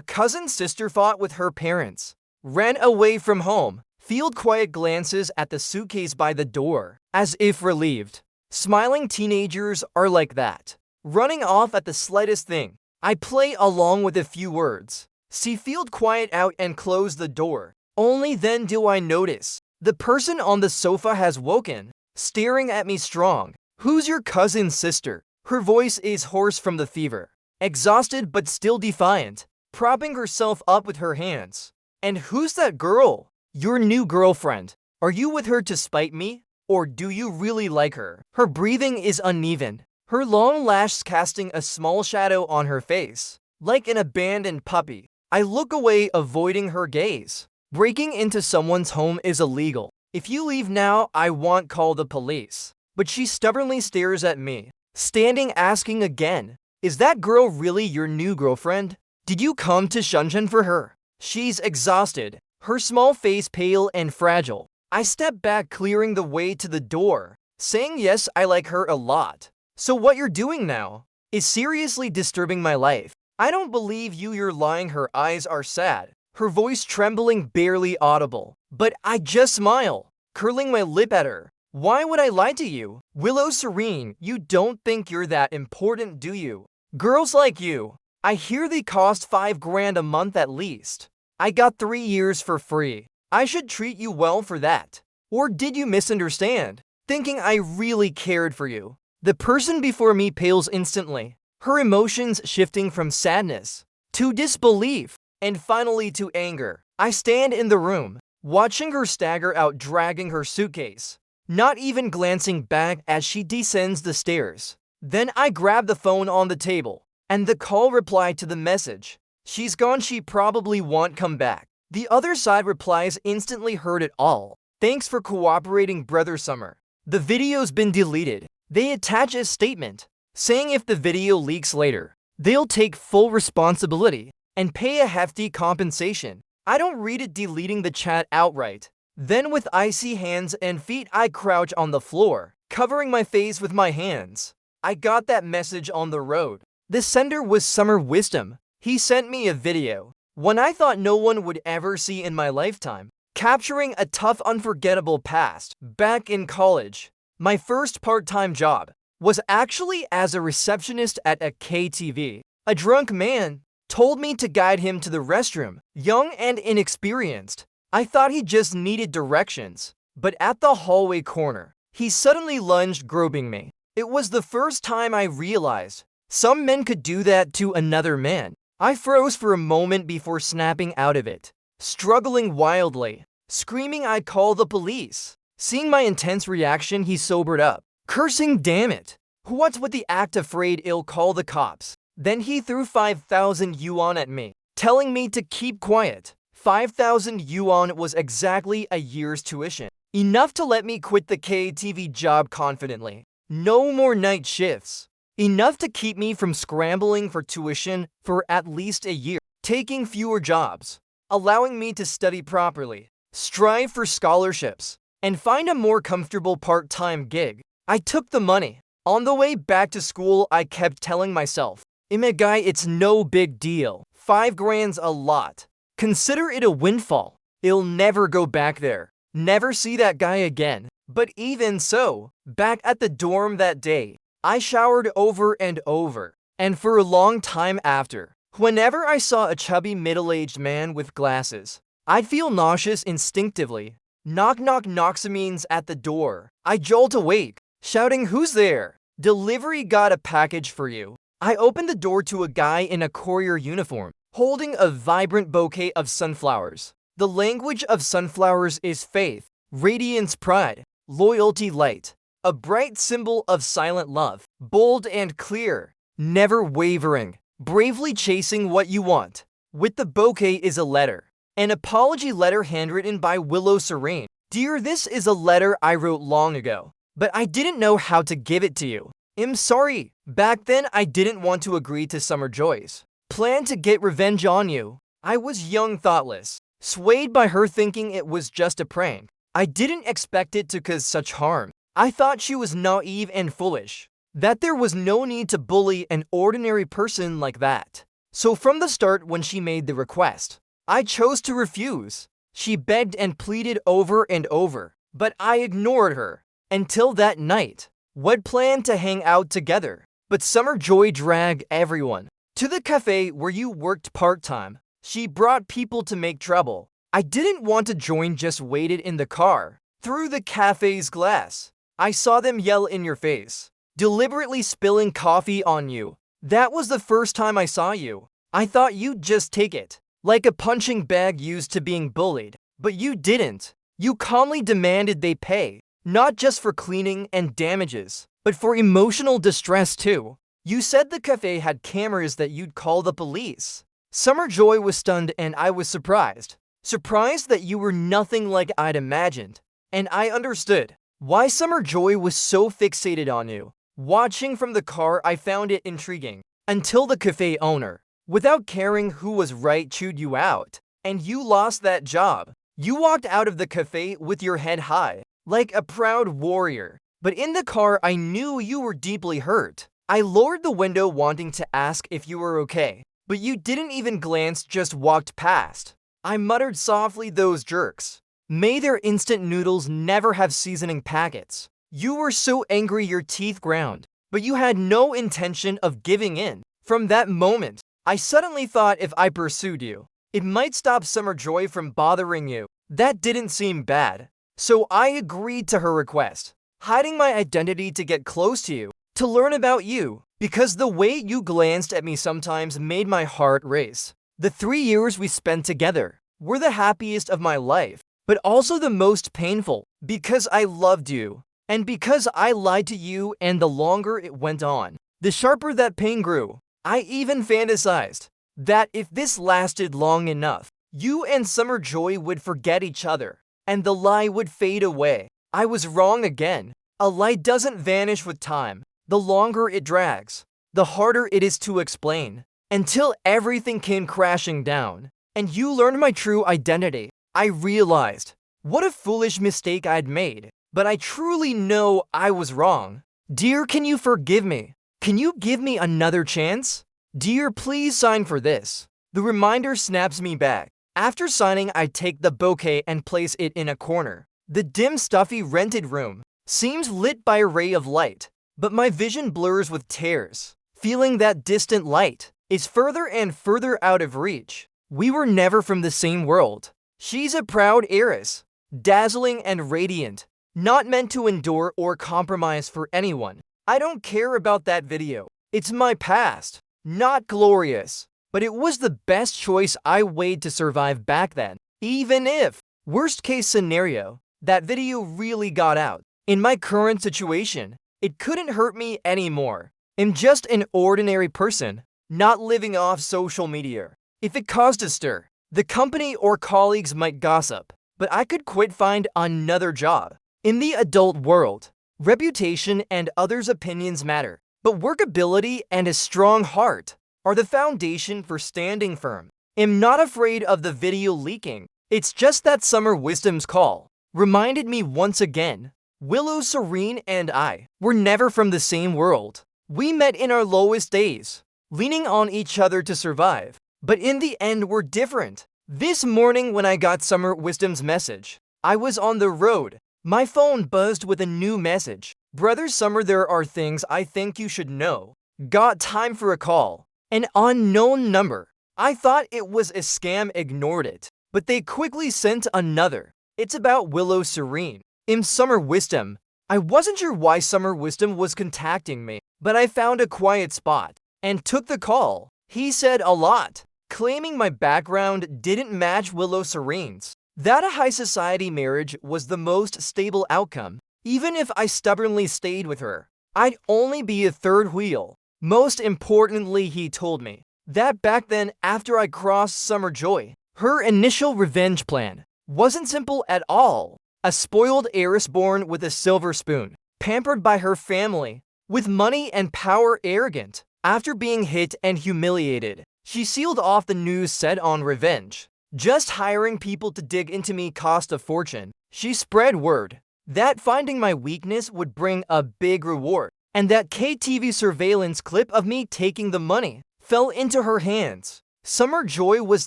cousin's sister fought with her parents, ran away from home. Field Quiet glances at the suitcase by the door, as if relieved. Smiling teenagers are like that, running off at the slightest thing. I play along with a few words, see Field Quiet out and close the door. Only then do I notice the person on the sofa has woken, staring at me strong. Who's your cousin's sister? Her voice is hoarse from the fever, exhausted but still defiant, propping herself up with her hands. And who's that girl? Your new girlfriend. Are you with her to spite me? Or do you really like her? Her breathing is uneven, her long lashes casting a small shadow on her face, like an abandoned puppy. I look away, avoiding her gaze. Breaking into someone's home is illegal. If you leave now, I won't call the police. But she stubbornly stares at me, standing, asking again, is that girl really your new girlfriend? Did you come to Shenzhen for her? She's exhausted, her small face pale and fragile. I step back, clearing the way to the door, saying yes, I like her a lot. So what you're doing now is seriously disturbing my life. I don't believe you, you're lying. Her eyes are sad, her voice trembling, barely audible. But I just smile, curling my lip at her. Why would I lie to you? Willow Serene, you don't think you're that important, do you? Girls like you, I hear they cost $5,000 a month at least. I got 3 years for free. I should treat you well for that. Or did you misunderstand? thinking I really cared for you. The person before me pales instantly, her emotions shifting from sadness to disbelief and finally to anger. I stand in the room, watching her stagger out dragging her suitcase, not even glancing back as she descends the stairs. Then I grab the phone on the table, and the call replied to the message. She's gone, she probably won't come back. The other side replies instantly heard it all. Thanks for cooperating, Brother Summer. The video's been deleted. They attach a statement saying if the video leaks later, they'll take full responsibility and pay a hefty compensation. I don't read it, deleting the chat outright. Then with icy hands and feet I crouch on the floor, covering my face with my hands. I got that message on the road. The sender was Summer Wisdom. He sent me a video, one I thought no one would ever see in my lifetime, capturing a tough, unforgettable past. Back in college, my first part-time job was actually as a receptionist at a KTV. A drunk man told me to guide him to the restroom. Young and inexperienced, I thought he just needed directions. But at the hallway corner, he suddenly lunged, groping me. It was the first time I realized some men could do that to another man. I froze for a moment before snapping out of it, struggling wildly, screaming I'd call the police. Seeing my intense reaction, he sobered up, cursing, damn it. What's with the act, afraid he'll call the cops. Then he threw 5,000 yuan at me, telling me to keep quiet. 5,000 yuan was exactly a year's tuition, enough to let me quit the KTV job confidently. No more night shifts. Enough to keep me from scrambling for tuition for at least a year, taking fewer jobs, allowing me to study properly, strive for scholarships, and find a more comfortable part-time gig. I took the money. On the way back to school, I kept telling myself, Imegai, it's no big deal. 5 grand's a lot. Consider it a windfall. I'll never go back there. Never see that guy again. But even so, back at the dorm that day, I showered over and over, and for a long time after, whenever I saw a chubby middle-aged man with glasses, I'd feel nauseous instinctively. Knock knock knocks means at the door. I jolt awake, shouting, who's there? Delivery, got a package for you. I opened the door to a guy in a courier uniform, holding a vibrant bouquet of sunflowers. The language of sunflowers is faith, radiance, pride, loyalty, light. A bright symbol of silent love, bold and clear, never wavering, bravely chasing what you want. With the bouquet is a letter, an apology letter handwritten by Willow Serene. Dear, this is a letter I wrote long ago, but I didn't know how to give it to you. I'm sorry. Back then, I didn't want to agree to Summer Joy's plan to get revenge on you. I was young, thoughtless, swayed by her thinking it was just a prank. I didn't expect it to cause such harm. I thought she was naive and foolish, that there was no need to bully an ordinary person like that. So from the start, when she made the request, I chose to refuse. She begged and pleaded over and over, but I ignored her. Until that night, we'd planned to hang out together. But Summer Joy dragged everyone to the cafe where you worked part-time. She brought people to make trouble. I didn't want to join, just waited in the car. Through the cafe's glass, I saw them yell in your face, deliberately spilling coffee on you. That was the first time I saw you. I thought you'd just take it, like a punching bag used to being bullied. But you didn't. You calmly demanded they pay, not just for cleaning and damages, but for emotional distress too. You said the cafe had cameras that you'd call the police. Summer Joy was stunned and I was surprised. Surprised that you were nothing like I'd imagined. And I understood why Summer Joy was so fixated on you. Watching from the car, I found it intriguing. Until the cafe owner, without caring who was right, chewed you out. And you lost that job. You walked out of the cafe with your head high, like a proud warrior. But in the car, I knew you were deeply hurt. I lowered the window, wanting to ask if you were okay. But you didn't even glance, just walked past. I muttered softly, those jerks. May their instant noodles never have seasoning packets. You were so angry your teeth ground, but you had no intention of giving in. From that moment, I suddenly thought if I pursued you, it might stop Summer Joy from bothering you. That didn't seem bad, so I agreed to her request. hiding my identity to get close to you, to learn about you, because the way you glanced at me sometimes made my heart race. The 3 years we spent together were the happiest of my life, but also the most painful, because I loved you, and because I lied to you, and the longer it went on, the sharper that pain grew. I even fantasized that if this lasted long enough, you and Summer Joy would forget each other, and the lie would fade away. I was wrong again. A lie doesn't vanish with time. The longer it drags, the harder it is to explain, until everything came crashing down, and you learned my true identity. I realized what a foolish mistake I'd made, but I truly know I was wrong. Dear, can you forgive me? Can you give me another chance? Dear, please sign for this. The reminder snaps me back. After signing, I take the bouquet and place it in a corner. The dim, stuffy rented room seems lit by a ray of light, but my vision blurs with tears, feeling that distant light is further and further out of reach. We were never from the same world. She's a proud heiress, dazzling and radiant, not meant to endure or compromise for anyone. I don't care about that video. It's my past, not glorious, but it was the best choice I weighed to survive back then. Even if, worst case scenario, that video really got out. In my current situation, it couldn't hurt me anymore. I'm just an ordinary person, not living off social media. If it caused a stir, the company or colleagues might gossip, but I could find another job. In the adult world, reputation and others' opinions matter, but workability and a strong heart are the foundation for standing firm. I'm not afraid of the video leaking. It's just that Summer Wisdom's call reminded me once again, Willow Serene and I were never from the same world. We met in our lowest days, leaning on each other to survive, but in the end we're different. This morning when I got Summer Wisdom's message, I was on the road. My phone buzzed with a new message. Brother Summer, there are things I think you should know. Got time for a call. An unknown number. I thought it was a scam, ignored it, but they quickly sent another. It's about Willow Serene. In Summer Wisdom. I wasn't sure why Summer Wisdom was contacting me, but I found a quiet spot and took the call. He said a lot, claiming my background didn't match Willow Serene's. That a high society marriage was the most stable outcome. Even if I stubbornly stayed with her, I'd only be a third wheel. Most importantly, he told me that back then, after I crossed Summer Joy, her initial revenge plan wasn't simple at all. A spoiled heiress born with a silver spoon, pampered by her family, with money and power, arrogant. After being hit and humiliated, she sealed off the news set on revenge. Just hiring people to dig into me cost a fortune. She spread word that finding my weakness would bring a big reward, and that KTV surveillance clip of me taking the money fell into her hands. Summer Joy was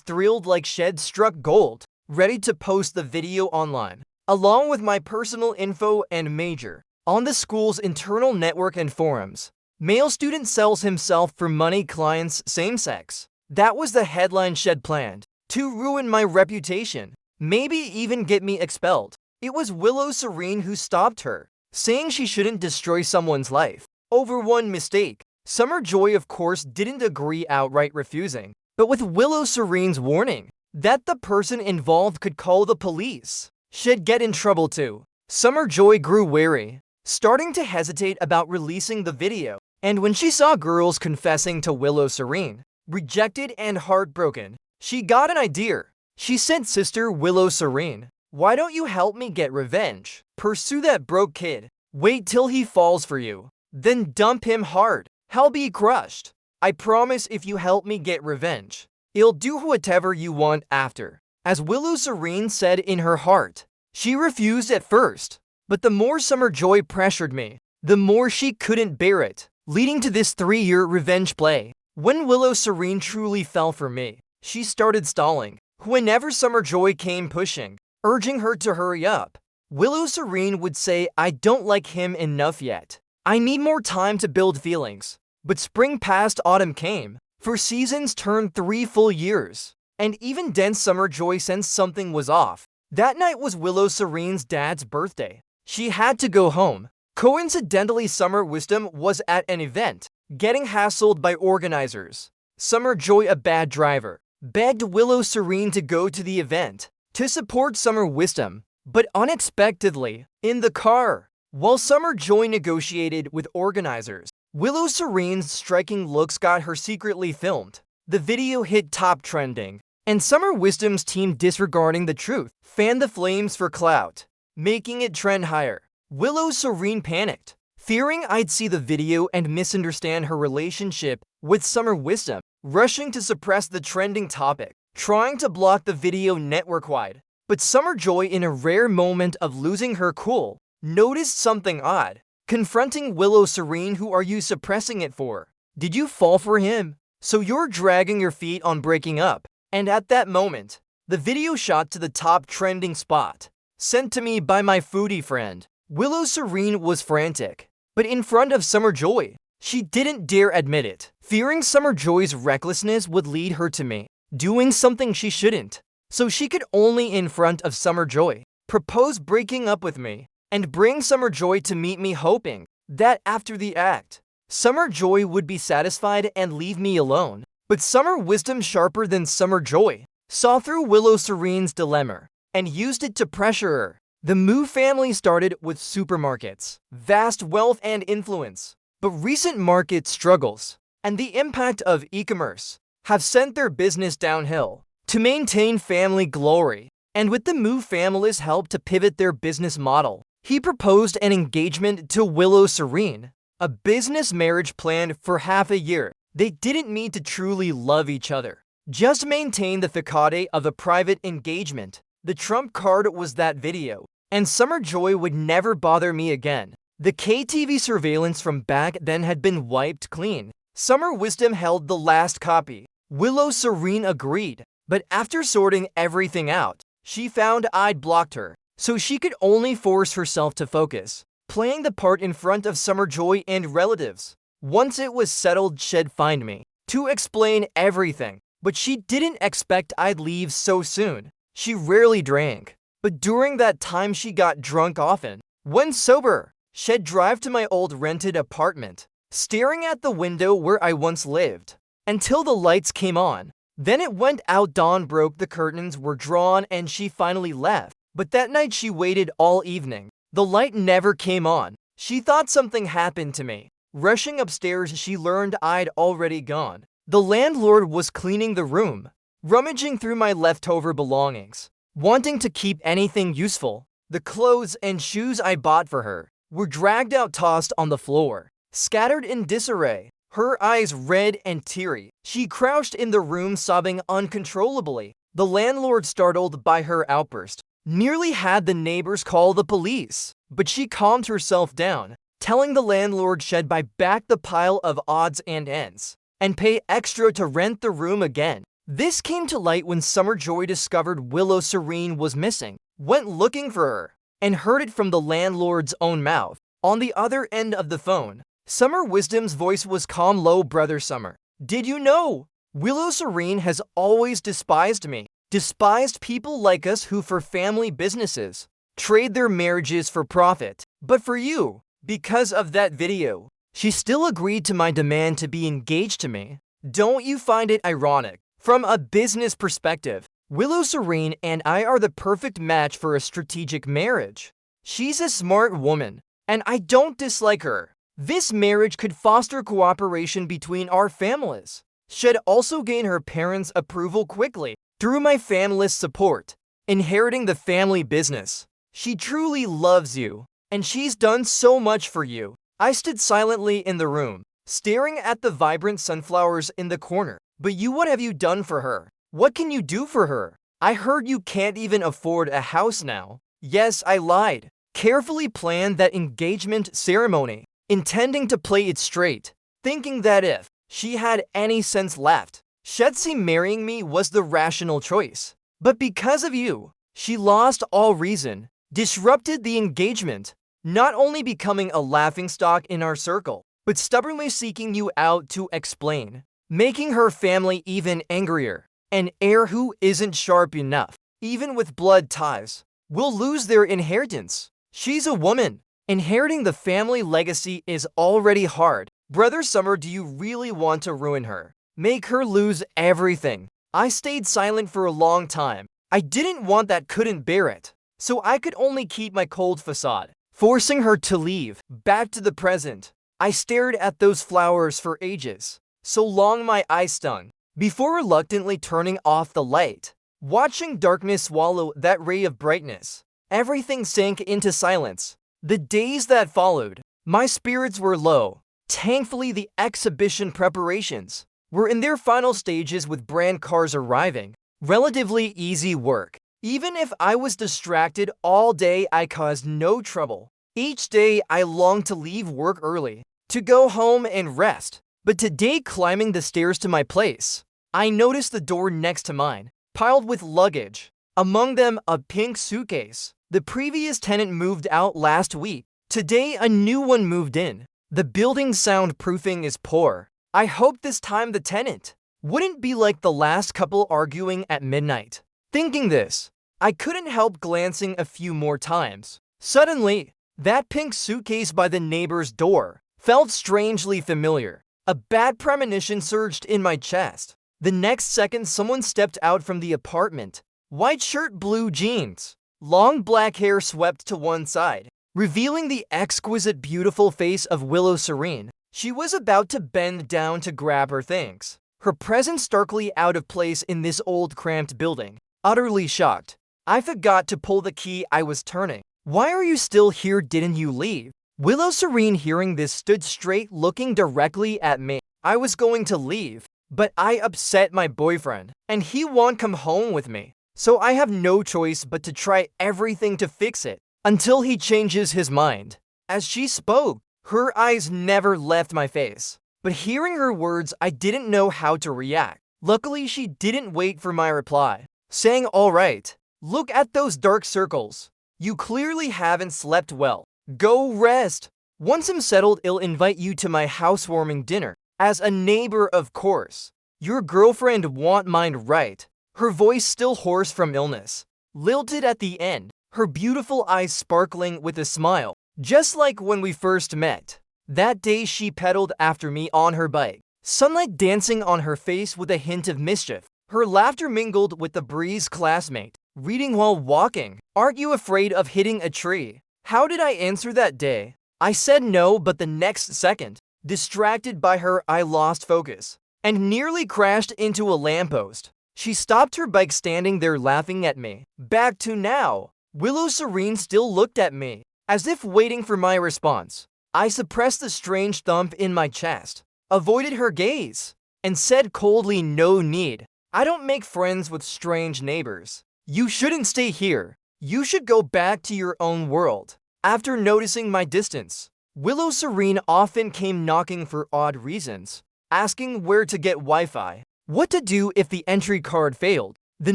thrilled like she'd struck gold, ready to post the video online, along with my personal info and major, on the school's internal network and forums. Male student sells himself for money, clients same sex. That was the headline she'd planned, to ruin my reputation, maybe even get me expelled. It was Willow Serene who stopped her, saying she shouldn't destroy someone's life over one mistake. Summer Joy, of course, didn't agree, outright refusing, but with Willow Serene's warning that the person involved could call the police, she'd get in trouble too. Summer Joy grew wary, starting to hesitate about releasing the video. And when she saw girls confessing to Willow Serene, rejected and heartbroken, she got an idea. She sent sister Willow Serene, why don't you help me get revenge? Pursue that broke kid. Wait till he falls for you. Then dump him hard. He'll be crushed. I promise if you help me get revenge, you'll do whatever you want after. As Willow Serene said in her heart, she refused at first, but the more Summer Joy pressured me, the more she couldn't bear it, leading to this 3-year revenge play. When Willow Serene truly fell for me, she started stalling. Whenever Summer Joy came pushing, urging her to hurry up, Willow Serene would say, I don't like him enough yet. I need more time to build feelings. But spring passed, autumn came. 4 seasons turned 3 full years. And even then Summer Joy sensed something was off. That night was Willow Serene's dad's birthday. She had to go home, Coincidentally, Summer Wisdom was at an event, getting hassled by organizers. Summer Joy, a bad driver, begged Willow Serene to go to the event to support Summer Wisdom, but unexpectedly, in the car, while Summer Joy negotiated with organizers, Willow Serene's striking looks got her secretly filmed. The video hit top trending, and Summer Wisdom's team, disregarding the truth, fanned the flames for clout, making it trend higher. Willow Serene panicked, fearing I'd see the video and misunderstand her relationship with Summer Wisdom, rushing to suppress the trending topic, trying to block the video network-wide. But Summer Joy, in a rare moment of losing her cool, noticed something odd. Confronting Willow Serene, who are you suppressing it for? Did you fall for him? So you're dragging your feet on breaking up. And at that moment, the video shot to the top trending spot. Sent to me by my foodie friend. Willow Serene was frantic, but in front of Summer Joy, she didn't dare admit it, fearing Summer Joy's recklessness would lead her to me, doing something she shouldn't. So she could only, in front of Summer Joy, propose breaking up with me, and bring Summer Joy to meet me, hoping that after the act, Summer Joy would be satisfied and leave me alone. But Summer Wisdom, sharper than Summer Joy, saw through Willow Serene's dilemma and used it to pressure her. The Moo family started with supermarkets, vast wealth and influence, but recent market struggles and the impact of e-commerce have sent their business downhill. To maintain family glory, and with the Moo family's help to pivot their business model, he proposed an engagement to Willow Serene, a business marriage planned for half a year. They didn't need to truly love each other, just maintain the facade of a private engagement. The trump card was that video, and Summer Joy would never bother me again. The KTV surveillance from back then had been wiped clean. Summer Wisdom held the last copy. Willow Serene agreed, but after sorting everything out, she found I'd blocked her, so she could only force herself to focus, playing the part in front of Summer Joy and relatives. Once it was settled, she'd find me to explain everything, but she didn't expect I'd leave so soon. She rarely drank, but during that time she got drunk often. When sober, she'd drive to my old rented apartment, staring at the window where I once lived, until the lights came on. Then it went out, dawn broke, the curtains were drawn, and she finally left. But that night she waited all evening. The light never came on. She thought something happened to me. Rushing upstairs, she learned I'd already gone. The landlord was cleaning the room, rummaging through my leftover belongings, wanting to keep anything useful. The clothes and shoes I bought for her were dragged out, tossed on the floor, scattered in disarray. Her eyes red and teary, she crouched in the room, sobbing uncontrollably. The landlord, startled by her outburst, nearly had the neighbors call the police, but she calmed herself down, telling the landlord she'd buy back the pile of odds and ends and pay extra to rent the room again. This came to light when Summer Joy discovered Willow Serene was missing, went looking for her, and heard it from the landlord's own mouth. On the other end of the phone, Summer Wisdom's voice was calm, low. Brother Summer, did you know? Willow Serene has always despised me, despised people like us who for family businesses trade their marriages for profit. But for you, because of that video, she still agreed to my demand to be engaged to me. Don't you find it ironic? From a business perspective, Willow Serene and I are the perfect match for a strategic marriage. She's a smart woman, and I don't dislike her. This marriage could foster cooperation between our families. She'd also gain her parents' approval quickly through my family's support, inheriting the family business. She truly loves you, and she's done so much for you. I stood silently in the room, staring at the vibrant sunflowers in the corner. But you, what have you done for her? What can you do for her? I heard you can't even afford a house now. Yes, I lied. Carefully planned that engagement ceremony, intending to play it straight, thinking that if she had any sense left, she'd see marrying me was the rational choice. But because of you, she lost all reason, disrupted the engagement, not only becoming a laughingstock in our circle, but stubbornly seeking you out to explain, making her family even angrier. An heir who isn't sharp enough, even with blood ties, will lose their inheritance. She's a woman, Inheriting the family legacy is already hard. Brother Summer, do you really want to ruin her? Make her lose everything? I stayed silent for a long time. I didn't want that, couldn't bear it. So I could only keep my cold facade, forcing her to leave. Back to the present. I stared at those flowers for ages. So long my eyes stung, before reluctantly turning off the light. Watching darkness swallow that ray of brightness, everything sank into silence. The days that followed, my spirits were low. Thankfully, the exhibition preparations were in their final stages with brand cars arriving. Relatively easy work. Even if I was distracted all day, I caused no trouble. Each day, I longed to leave work early, to go home and rest. But today, climbing the stairs to my place, I noticed the door next to mine, piled with luggage. Among them, a pink suitcase. The previous tenant moved out last week. Today, a new one moved in. The building's soundproofing is poor. I hope this time the tenant wouldn't be like the last couple arguing at midnight. Thinking this, I couldn't help glancing a few more times. Suddenly, that pink suitcase by the neighbor's door felt strangely familiar. A bad premonition surged in my chest. The next second, someone stepped out from the apartment. White shirt, blue jeans. Long black hair swept to one side, revealing the exquisite, beautiful face of Willow Serene. She was about to bend down to grab her things, her presence starkly out of place in this old, cramped building. Utterly shocked, I forgot to pull the key I was turning. Why are you still here? Didn't you leave? Willow Serene, hearing this, stood straight, looking directly at me. I was going to leave, but I upset my boyfriend, and he won't come home with me. So I have no choice but to try everything to fix it, until he changes his mind. As she spoke, her eyes never left my face. But hearing her words, I didn't know how to react. Luckily, she didn't wait for my reply, saying, "All right, look at those dark circles. You clearly haven't slept well. Go rest. Once I'm settled, I'll invite you to my housewarming dinner. As a neighbor, of course. Your girlfriend won't mind, right?" Her voice still hoarse from illness, lilted at the end, her beautiful eyes sparkling with a smile, just like when we first met. That day she pedaled after me on her bike, sunlight dancing on her face with a hint of mischief. Her laughter mingled with the breeze. Classmate, reading while walking. Aren't you afraid of hitting a tree? How did I answer that day? I said no, but the next second, distracted by her, I lost focus and nearly crashed into a lamppost. She stopped her bike, standing there laughing at me. Back to now. Willow Serene still looked at me, as if waiting for my response. I suppressed the strange thump in my chest, avoided her gaze, and said coldly, "No need. I don't make friends with strange neighbors. You shouldn't stay here. You should go back to your own world." After noticing my distance, Willow Serene often came knocking for odd reasons, asking where to get Wi-Fi, what to do if the entry card failed, the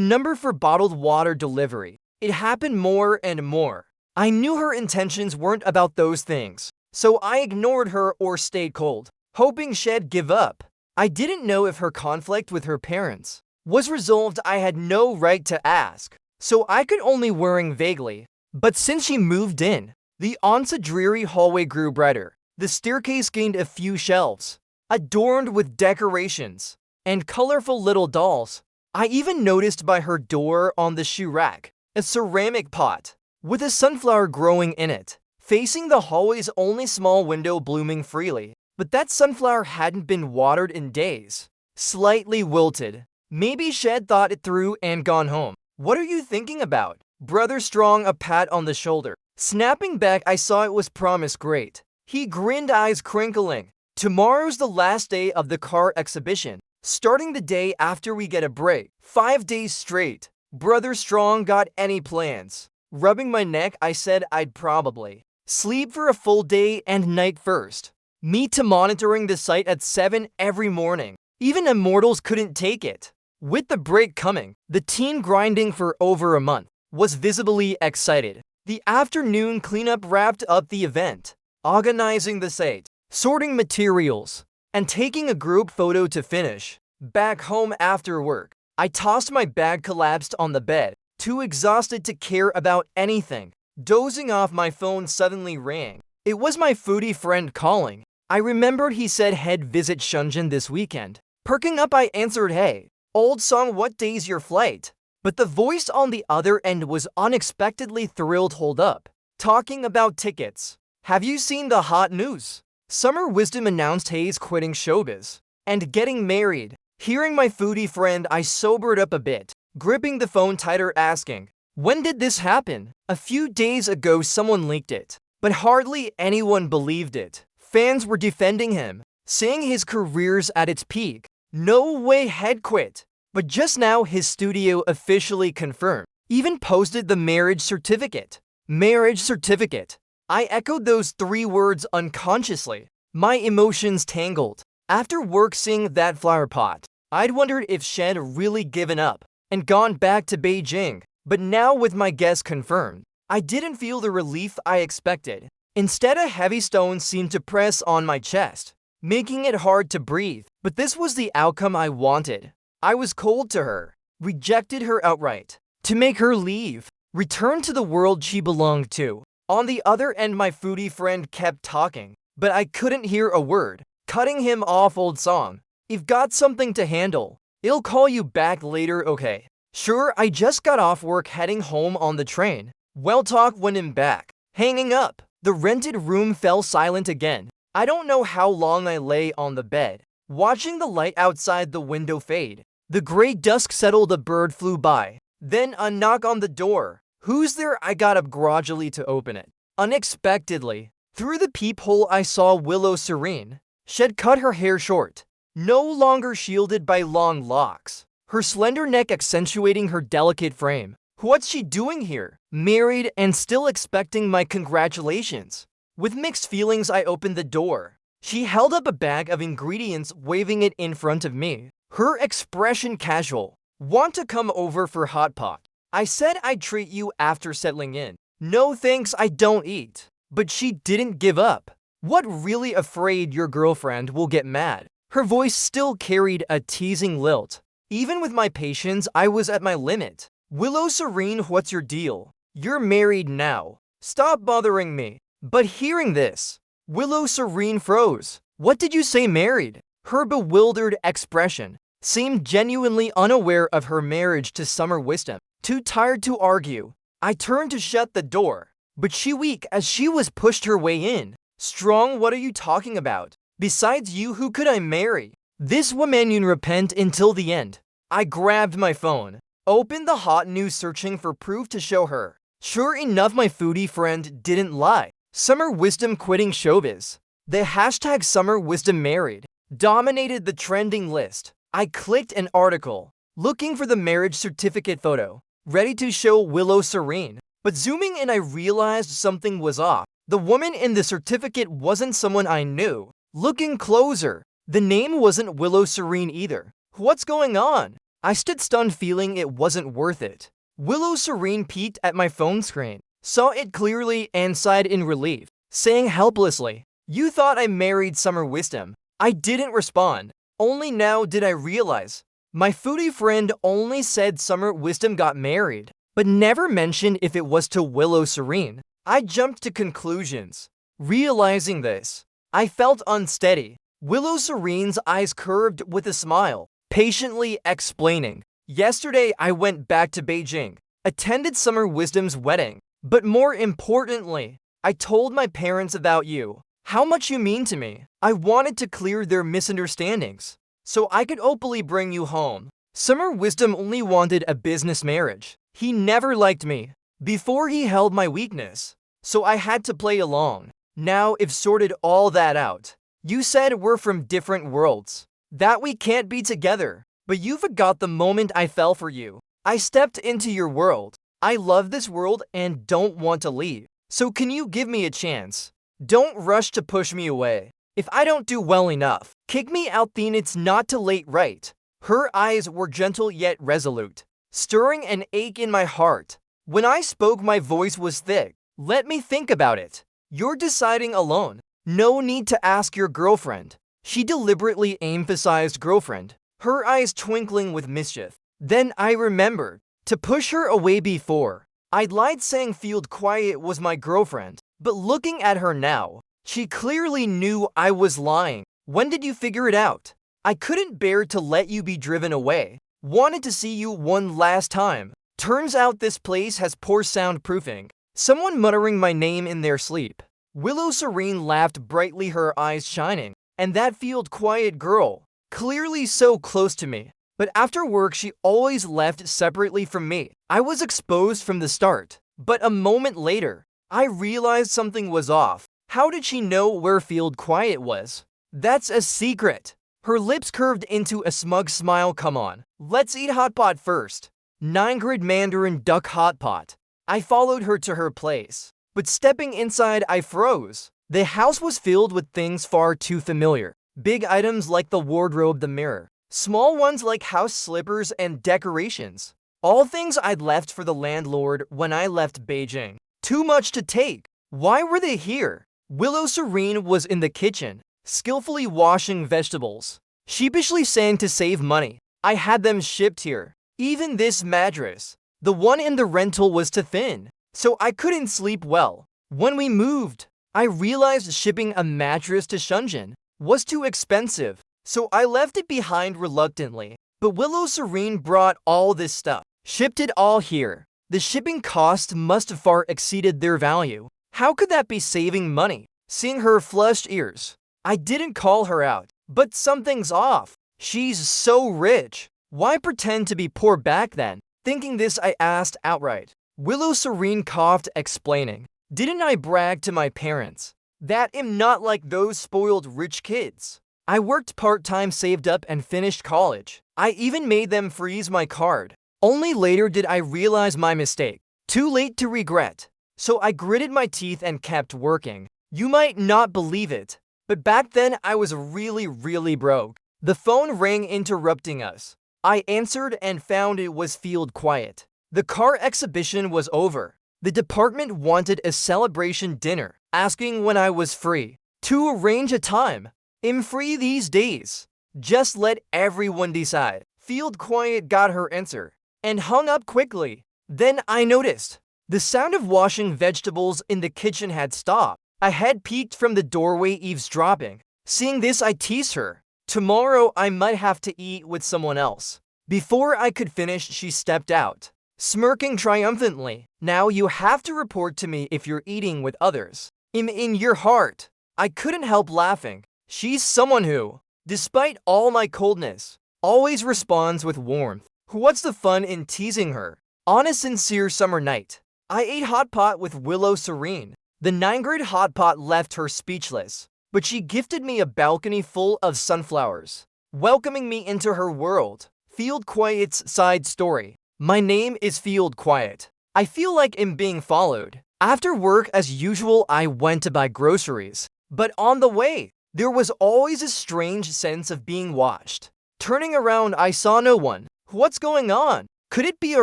number for bottled water delivery. It happened more and more. I knew her intentions weren't about those things, so I ignored her or stayed cold, hoping she'd give up. I didn't know if her conflict with her parents was resolved. I had no right to ask, so I could only worry vaguely. But since she moved in, the once dreary hallway grew brighter. The staircase gained a few shelves, adorned with decorations and colorful little dolls. I even noticed by her door on the shoe rack a ceramic pot with a sunflower growing in it, facing the hallway's only small window blooming freely. But that sunflower hadn't been watered in days, slightly wilted. Maybe she'd thought it through and gone home. "What are you thinking about?" Brother Strong, a pat on the shoulder. Snapping back, I saw it was Promise Great. He grinned, eyes crinkling. "Tomorrow's the last day of the car exhibition, starting the day after we get a break. 5 days straight." Brother Strong, got any plans? Rubbing my neck, I said I'd probably sleep for a full day and night first. Me to monitoring the site at 7 every morning. Even immortals couldn't take it. With the break coming, the teen grinding for over a month was visibly excited. The afternoon cleanup wrapped up the event, organizing the site, sorting materials, and taking a group photo to finish. Back home after work, I tossed my bag, collapsed on the bed, too exhausted to care about anything. Dozing off, my phone suddenly rang. It was my foodie friend calling. I remembered he said he'd visit Shenzhen this weekend. Perking up, I answered, "Hey, old song, what day's your flight?" But the voice on the other end was unexpectedly thrilled. "Hold up. Talking about tickets. Have you seen the hot news? Summer Wisdom announced he's quitting showbiz and getting married." Hearing my foodie friend, I sobered up a bit, gripping the phone tighter, asking, "When did this happen?" "A few days ago, someone leaked it." But hardly anyone believed it. Fans were defending him, saying his career's at its peak. No way he'd quit. But just now, his studio officially confirmed. Even posted the marriage certificate. Marriage certificate. I echoed those 3 words unconsciously. My emotions tangled. After work, seeing that flower pot, I'd wondered if she'd really given up and gone back to Beijing. But now, with my guess confirmed, I didn't feel the relief I expected. Instead, a heavy stone seemed to press on my chest, making it hard to breathe. But this was the outcome I wanted. I was cold to her, rejected her outright, to make her leave, return to the world she belonged to. On the other end, my foodie friend kept talking, but I couldn't hear a word, cutting him off. "Old song, you've got something to handle. I'll call you back later, okay?" "Sure." I just got off work, heading home on the train. "Well, talk when I'm back." Hanging up, the rented room fell silent again. I don't know how long I lay on the bed, watching the light outside the window fade. The gray dusk settled, a bird flew by. Then a knock on the door. "Who's there?" I got up gradually to open it. Unexpectedly, through the peephole, I saw Willow Serene. She'd cut her hair short, no longer shielded by long locks, her slender neck accentuating her delicate frame. What's she doing here? Married and still expecting my congratulations. With mixed feelings, I opened the door. She held up a bag of ingredients, waving it in front of me, her expression casual. "Want to come over for hot pot?" I said I'd treat you after settling in. "No thanks, I don't eat." But she didn't give up. "What, really afraid your girlfriend will get mad?" Her voice still carried a teasing lilt. Even with my patience, I was at my limit. "Willow Serene, what's your deal? You're married now. Stop bothering me." But hearing this, Willow Serene froze. "What did you say, married?" Her bewildered expression seemed genuinely unaware of her marriage to Summer Wisdom. Too tired to argue, I turned to shut the door, but she weak as she was pushed her way in. "Strong, what are you talking about? Besides you, who could I marry? This woman, you repent until the end." I grabbed my phone, opened the hot news, searching for proof to show her. Sure enough, my foodie friend didn't lie. Summer Wisdom quitting showbiz. The hashtag Summer Wisdom married dominated the trending list. I clicked an article, looking for the marriage certificate photo, ready to show Willow Serene. But zooming in, I realized something was off. The woman in the certificate wasn't someone I knew. Looking closer, the name wasn't Willow Serene either. What's going on? I stood stunned, feeling it wasn't worth it. Willow Serene peeked at my phone screen, saw it clearly, and sighed in relief, saying helplessly, "You thought I married Summer Wisdom." I didn't respond. Only now did I realize my foodie friend only said Summer Wisdom got married, but never mentioned if it was to Willow Serene. I jumped to conclusions. Realizing this, I felt unsteady. Willow Serene's eyes curved with a smile, patiently explaining, "Yesterday I went back to Beijing, attended Summer Wisdom's wedding, but more importantly, I told my parents about you, how much you mean to me. I wanted to clear their misunderstandings, so I could openly bring you home. Summer Wisdom only wanted a business marriage. He never liked me before he held my weakness, so I had to play along. Now I've sorted all that out. You said we're from different worlds, that we can't be together, but you forgot the moment I fell for you. I stepped into your world. I love this world and don't want to leave. So can you give me a chance? Don't rush to push me away. If I don't do well enough, kick me out, then it's not too late, right?" Her eyes were gentle yet resolute, stirring an ache in my heart. When I spoke, my voice was thick. "Let me think about it. You're deciding alone. No need to ask your girlfriend." She deliberately emphasized girlfriend, her eyes twinkling with mischief. Then I remembered to push her away before I lied saying Field Quiet was my girlfriend, but looking at her now, she clearly knew I was lying. When did you figure it out? I couldn't bear to let you be driven away. Wanted to see you one last time. Turns out this place has poor soundproofing. Someone muttering my name in their sleep. Willow Serene laughed brightly, her eyes shining. And that Field Quiet girl, clearly so close to me. But after work, she always left separately from me. I was exposed from the start. But a moment later, I realized something was off. How did she know where Field Quiet was? That's a secret. Her lips curved into a smug smile. Come on, let's eat hot pot first. 9-grid Mandarin duck hot pot. I followed her to her place. But stepping inside, I froze. The house was filled with things far too familiar. Big items like the wardrobe, the mirror. Small ones like house slippers and decorations. All things I'd left for the landlord when I left Beijing. Too much to take. Why were they here? Willow Serene was in the kitchen, skillfully washing vegetables. Sheepishly saying to save money, I had them shipped here. Even this mattress, the one in the rental, was too thin, so I couldn't sleep well. When we moved, I realized shipping a mattress to Shenzhen was too expensive, so I left it behind reluctantly. But Willow Serene brought all this stuff, shipped it all here. The shipping cost must have far exceeded their value. How could that be saving money? Seeing her flushed ears, I didn't call her out, but something's off. She's so rich. Why pretend to be poor back then? Thinking this, I asked outright. Willow Serene coughed, explaining, didn't I brag to my parents that I'm not like those spoiled rich kids? I worked part-time, saved up, and finished college. I even made them freeze my card. Only later did I realize my mistake. Too late to regret. So I gritted my teeth and kept working. You might not believe it, but back then I was really broke. The phone rang, interrupting us. I answered and found it was Field Quiet. The car exhibition was over. The department wanted a celebration dinner, asking when I was free. To arrange a time. I'm free these days. Just let everyone decide. Field Quiet got her answer and hung up quickly. Then I noticed the sound of washing vegetables in the kitchen had stopped. I had peeked from the doorway, eavesdropping. Seeing this, I teased her. Tomorrow I might have to eat with someone else. Before I could finish, she stepped out, smirking triumphantly. Now you have to report to me if you're eating with others. In your heart. I couldn't help laughing. She's someone who, despite all my coldness, always responds with warmth. What's the fun in teasing her? On a sincere summer night, I ate hot pot with Willow Serene. The 9-grid hot pot left her speechless, but she gifted me a balcony full of sunflowers, welcoming me into her world. Field Quiet's side story. My name is Field Quiet. I feel like I'm being followed. After work, as usual, I went to buy groceries. But on the way, there was always a strange sense of being watched. Turning around, I saw no one. What's going on? Could it be a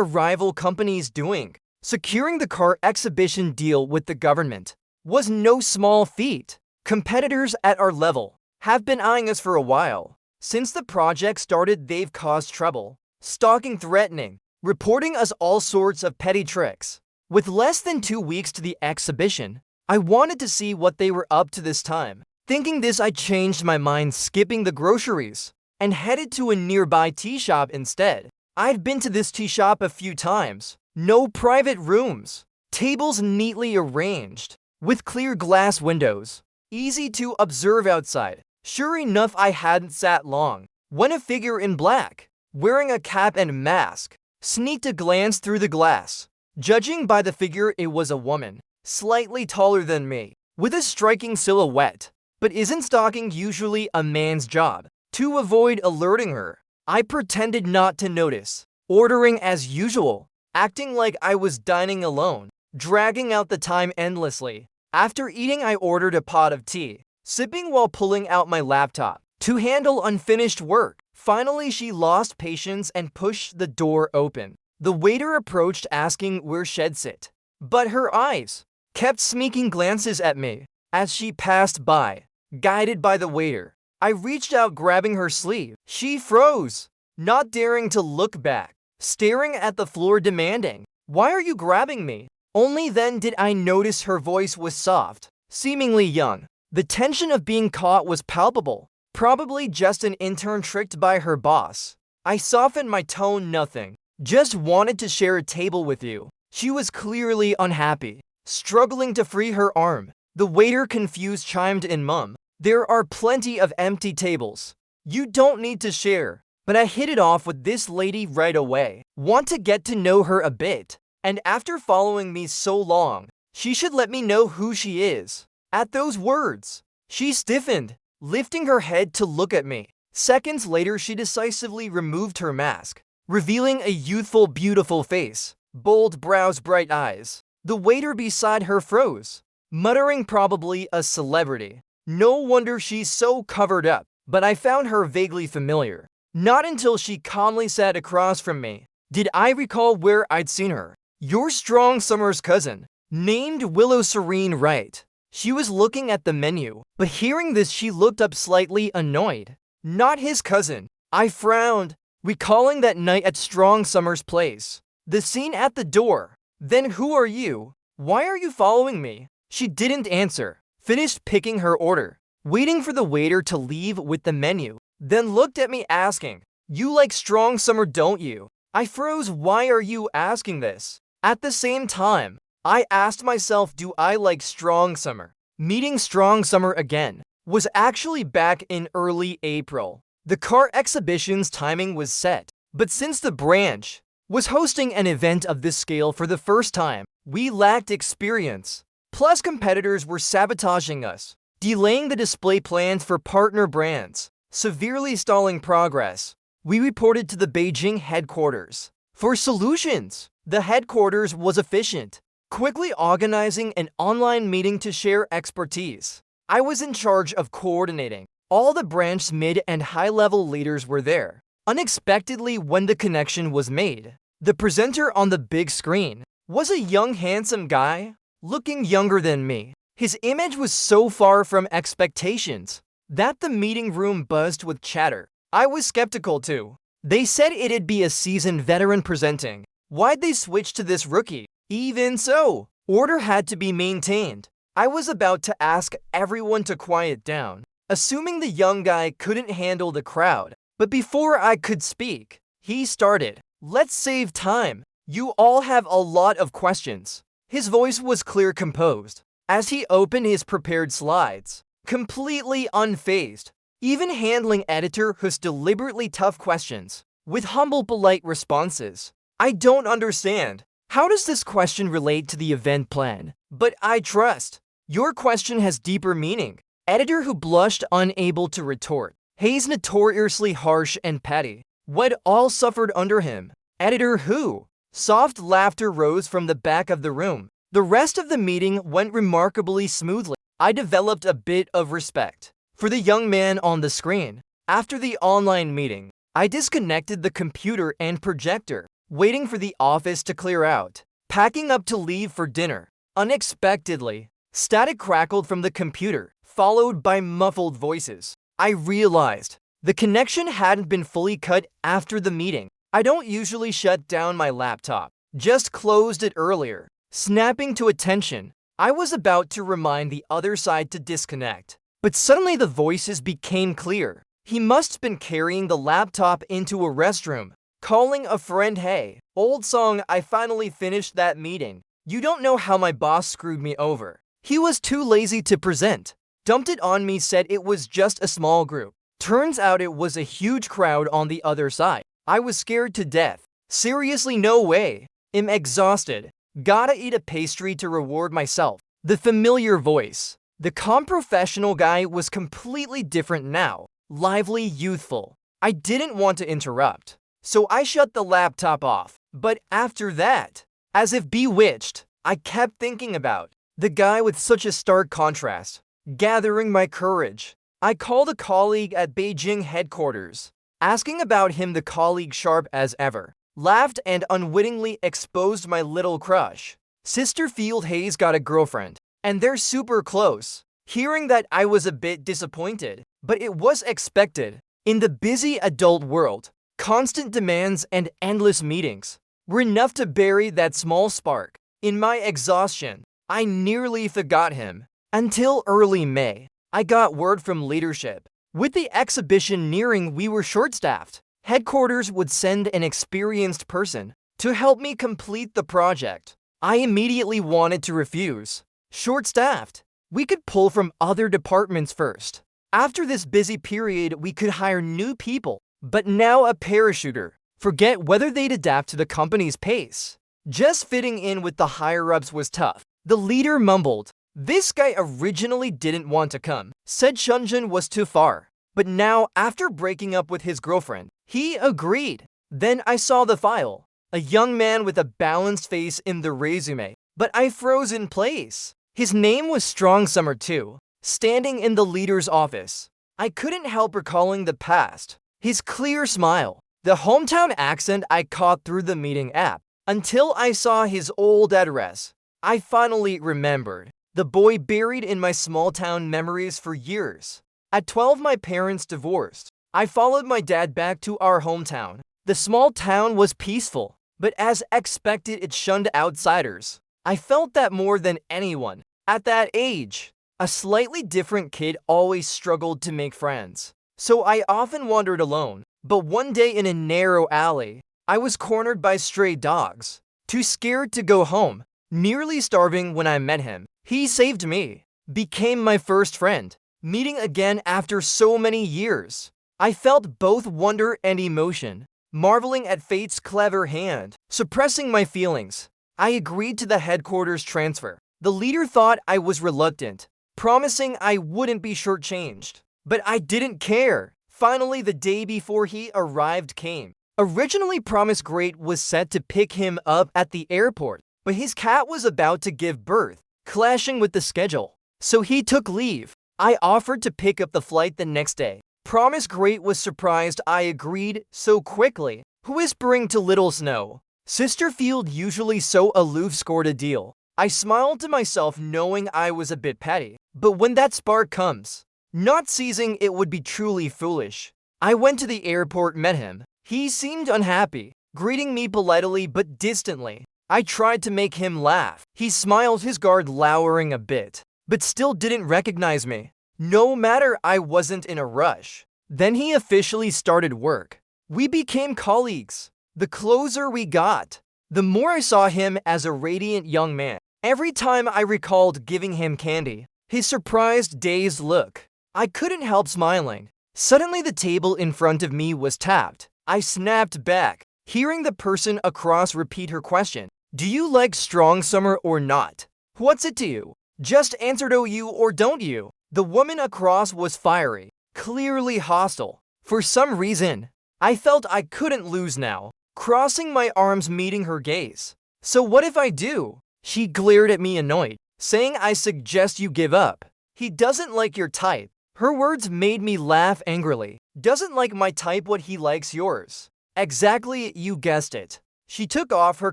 rival company's doing? Securing the car exhibition deal with the government was no small feat. Competitors at our level have been eyeing us for a while. Since the project started, they've caused trouble, stalking, threatening, reporting us all sorts of petty tricks. With less than 2 weeks to the exhibition, I wanted to see what they were up to this time. Thinking this, I changed my mind, skipping the groceries and headed to a nearby tea shop instead. I'd been to this tea shop a few times. No private rooms, tables neatly arranged, with clear glass windows, easy to observe outside. Sure enough, I hadn't sat long when a figure in black, wearing a cap and mask, sneaked a glance through the glass. Judging by the figure, it was a woman, slightly taller than me, with a striking silhouette. But isn't stalking usually a man's job? To avoid alerting her, I pretended not to notice, ordering as usual, acting like I was dining alone, dragging out the time endlessly. After eating, I ordered a pot of tea, sipping while pulling out my laptop to handle unfinished work. Finally, she lost patience and pushed the door open. The waiter approached, asking where she'd sit, but her eyes kept sneaking glances at me as she passed by. Guided by the waiter, I reached out, grabbing her sleeve. She froze, not daring to look back, staring at the floor, demanding, Why are you grabbing me? Only then did I notice her voice was soft, seemingly young. The tension of being caught was palpable, probably just an intern tricked by her boss. I softened my tone. Nothing. Just wanted to share a table with you. She was clearly unhappy, struggling to free her arm. The waiter, confused, chimed in, "Mum, there are plenty of empty tables. You don't need to share." But I hit it off with this lady right away. Want to get to know her a bit. And after following me so long, she should let me know who she is. At those words, she stiffened, lifting her head to look at me. Seconds later, she decisively removed her mask, revealing a youthful, beautiful face, bold brows, bright eyes. The waiter beside her froze, muttering, "Probably a celebrity. No wonder she's so covered up." But I found her vaguely familiar. Not until she calmly sat across from me did I recall where I'd seen her. "You're Strong Summer's cousin, named Willow Serene, right?" She was looking at the menu, but hearing this she looked up slightly annoyed. "Not his cousin." I frowned, recalling that night at Strong Summer's place. The scene at the door. "Then who are you? Why are you following me?" She didn't answer, finished picking her order, waiting for the waiter to leave with the menu, then looked at me asking, "You like Strong Summer, don't you?" I froze. Why are you asking this? At the same time, I asked myself, do I like Strong Summer? Meeting Strong Summer again was actually back in early April. The car exhibition's timing was set, but since the branch was hosting an event of this scale for the first time, we lacked experience. Plus, competitors were sabotaging us, delaying the display plans for partner brands, severely stalling progress. We reported to the Beijing headquarters for solutions. The headquarters was efficient, quickly organizing an online meeting to share expertise. I was in charge of coordinating. All the branch's mid and high-level leaders were there. Unexpectedly, when the connection was made, the presenter on the big screen was a young, handsome guy, looking younger than me. His image was so far from expectations that the meeting room buzzed with chatter. I was skeptical too. They said it'd be a seasoned veteran presenting. Why'd they switch to this rookie? Even so, order had to be maintained. I was about to ask everyone to quiet down, assuming the young guy couldn't handle the crowd. But before I could speak, he started. "Let's save time. You all have a lot of questions." His voice was clear, composed, as he opened his prepared slides, completely unfazed, even handling editor who's deliberately tough questions with humble, polite responses. "I don't understand. How does this question relate to the event plan? But I trust. Your question has deeper meaning." Editor who blushed, unable to retort. Hayes, notoriously harsh and petty. We'd all suffered under him. Editor who? Soft laughter rose from the back of the room. The rest of the meeting went remarkably smoothly. I developed a bit of respect for the young man on the screen. After the online meeting, I disconnected the computer and projector, waiting for the office to clear out, packing up to leave for dinner. Unexpectedly, static crackled from the computer, followed by muffled voices. I realized the connection hadn't been fully cut after the meeting. I don't usually shut down my laptop, just closed it earlier. Snapping to attention, I was about to remind the other side to disconnect, but suddenly the voices became clear. He must have been carrying the laptop into a restroom, calling a friend. "Hey, old song, I finally finished that meeting. You don't know how my boss screwed me over. He was too lazy to present. Dumped it on me, said it was just a small group. Turns out it was a huge crowd on the other side. I was scared to death. Seriously, no way. I'm exhausted. Gotta eat a pastry to reward myself." The familiar voice. The calm professional guy was completely different now. Lively, youthful. I didn't want to interrupt, so I shut the laptop off. But after that, as if bewitched, I kept thinking about the guy with such a stark contrast. Gathering my courage, I called a colleague at Beijing headquarters, asking about him. The colleague, sharp as ever, laughed and unwittingly exposed my little crush. Sister Field Hayes got a girlfriend, and they're super close. Hearing that, I was a bit disappointed, but it was expected. In the busy adult world, constant demands and endless meetings were enough to bury that small spark. In my exhaustion, I nearly forgot him. Until early May, I got word from leadership. With the exhibition nearing, we were short-staffed. Headquarters would send an experienced person to help me complete the project. I immediately wanted to refuse. Short-staffed. We could pull from other departments first. After this busy period, we could hire new people. But now a parachuter. Forget whether they'd adapt to the company's pace. Just fitting in with the higher-ups was tough. The leader mumbled. This guy originally didn't want to come. Said Shunjin was too far. But now, after breaking up with his girlfriend, he agreed. Then I saw the file. A young man with a balanced face in the resume. But I froze in place. His name was Strong Summer too. Standing in the leader's office, I couldn't help recalling the past. His clear smile. The hometown accent I caught through the meeting app. Until I saw his old address, I finally remembered. The boy buried in my small-town memories for years. At 12, my parents divorced. I followed my dad back to our hometown. The small town was peaceful, but as expected, it shunned outsiders. I felt that more than anyone. At that age, a slightly different kid always struggled to make friends. So I often wandered alone. But one day in a narrow alley, I was cornered by stray dogs. Too scared to go home, nearly starving when I met him. He saved me, became my first friend. Meeting again after so many years, I felt both wonder and emotion, marveling at fate's clever hand. Suppressing my feelings, I agreed to the headquarters transfer. The leader thought I was reluctant, promising I wouldn't be shortchanged. But I didn't care. Finally, the day before he arrived came. Originally, Promise Great was set to pick him up at the airport, but his cat was about to give birth, clashing with the schedule. So he took leave. I offered to pick up the flight the next day. Promise Great was surprised I agreed so quickly, whispering to Little Snow. Sister Field, usually so aloof, scored a deal. I smiled to myself knowing I was a bit petty. But when that spark comes, not seizing it would be truly foolish. I went to the airport, met him. He seemed unhappy, greeting me politely but distantly. I tried to make him laugh. He smiled, his guard lowering a bit, but still didn't recognize me. No matter, I wasn't in a rush. Then he officially started work. We became colleagues. The closer we got, the more I saw him as a radiant young man. Every time I recalled giving him candy, his surprised, dazed look, I couldn't help smiling. Suddenly the table in front of me was tapped. I snapped back, hearing the person across repeat her question. Do you like Strong Summer or not? What's it to you? Just answer, do you or don't you? The woman across was fiery, clearly hostile. For some reason, I felt I couldn't lose now, crossing my arms, meeting her gaze. So what if I do? She glared at me, annoyed, saying I suggest you give up. He doesn't like your type. Her words made me laugh angrily. Doesn't like my type, what he likes yours. Exactly, you guessed it. She took off her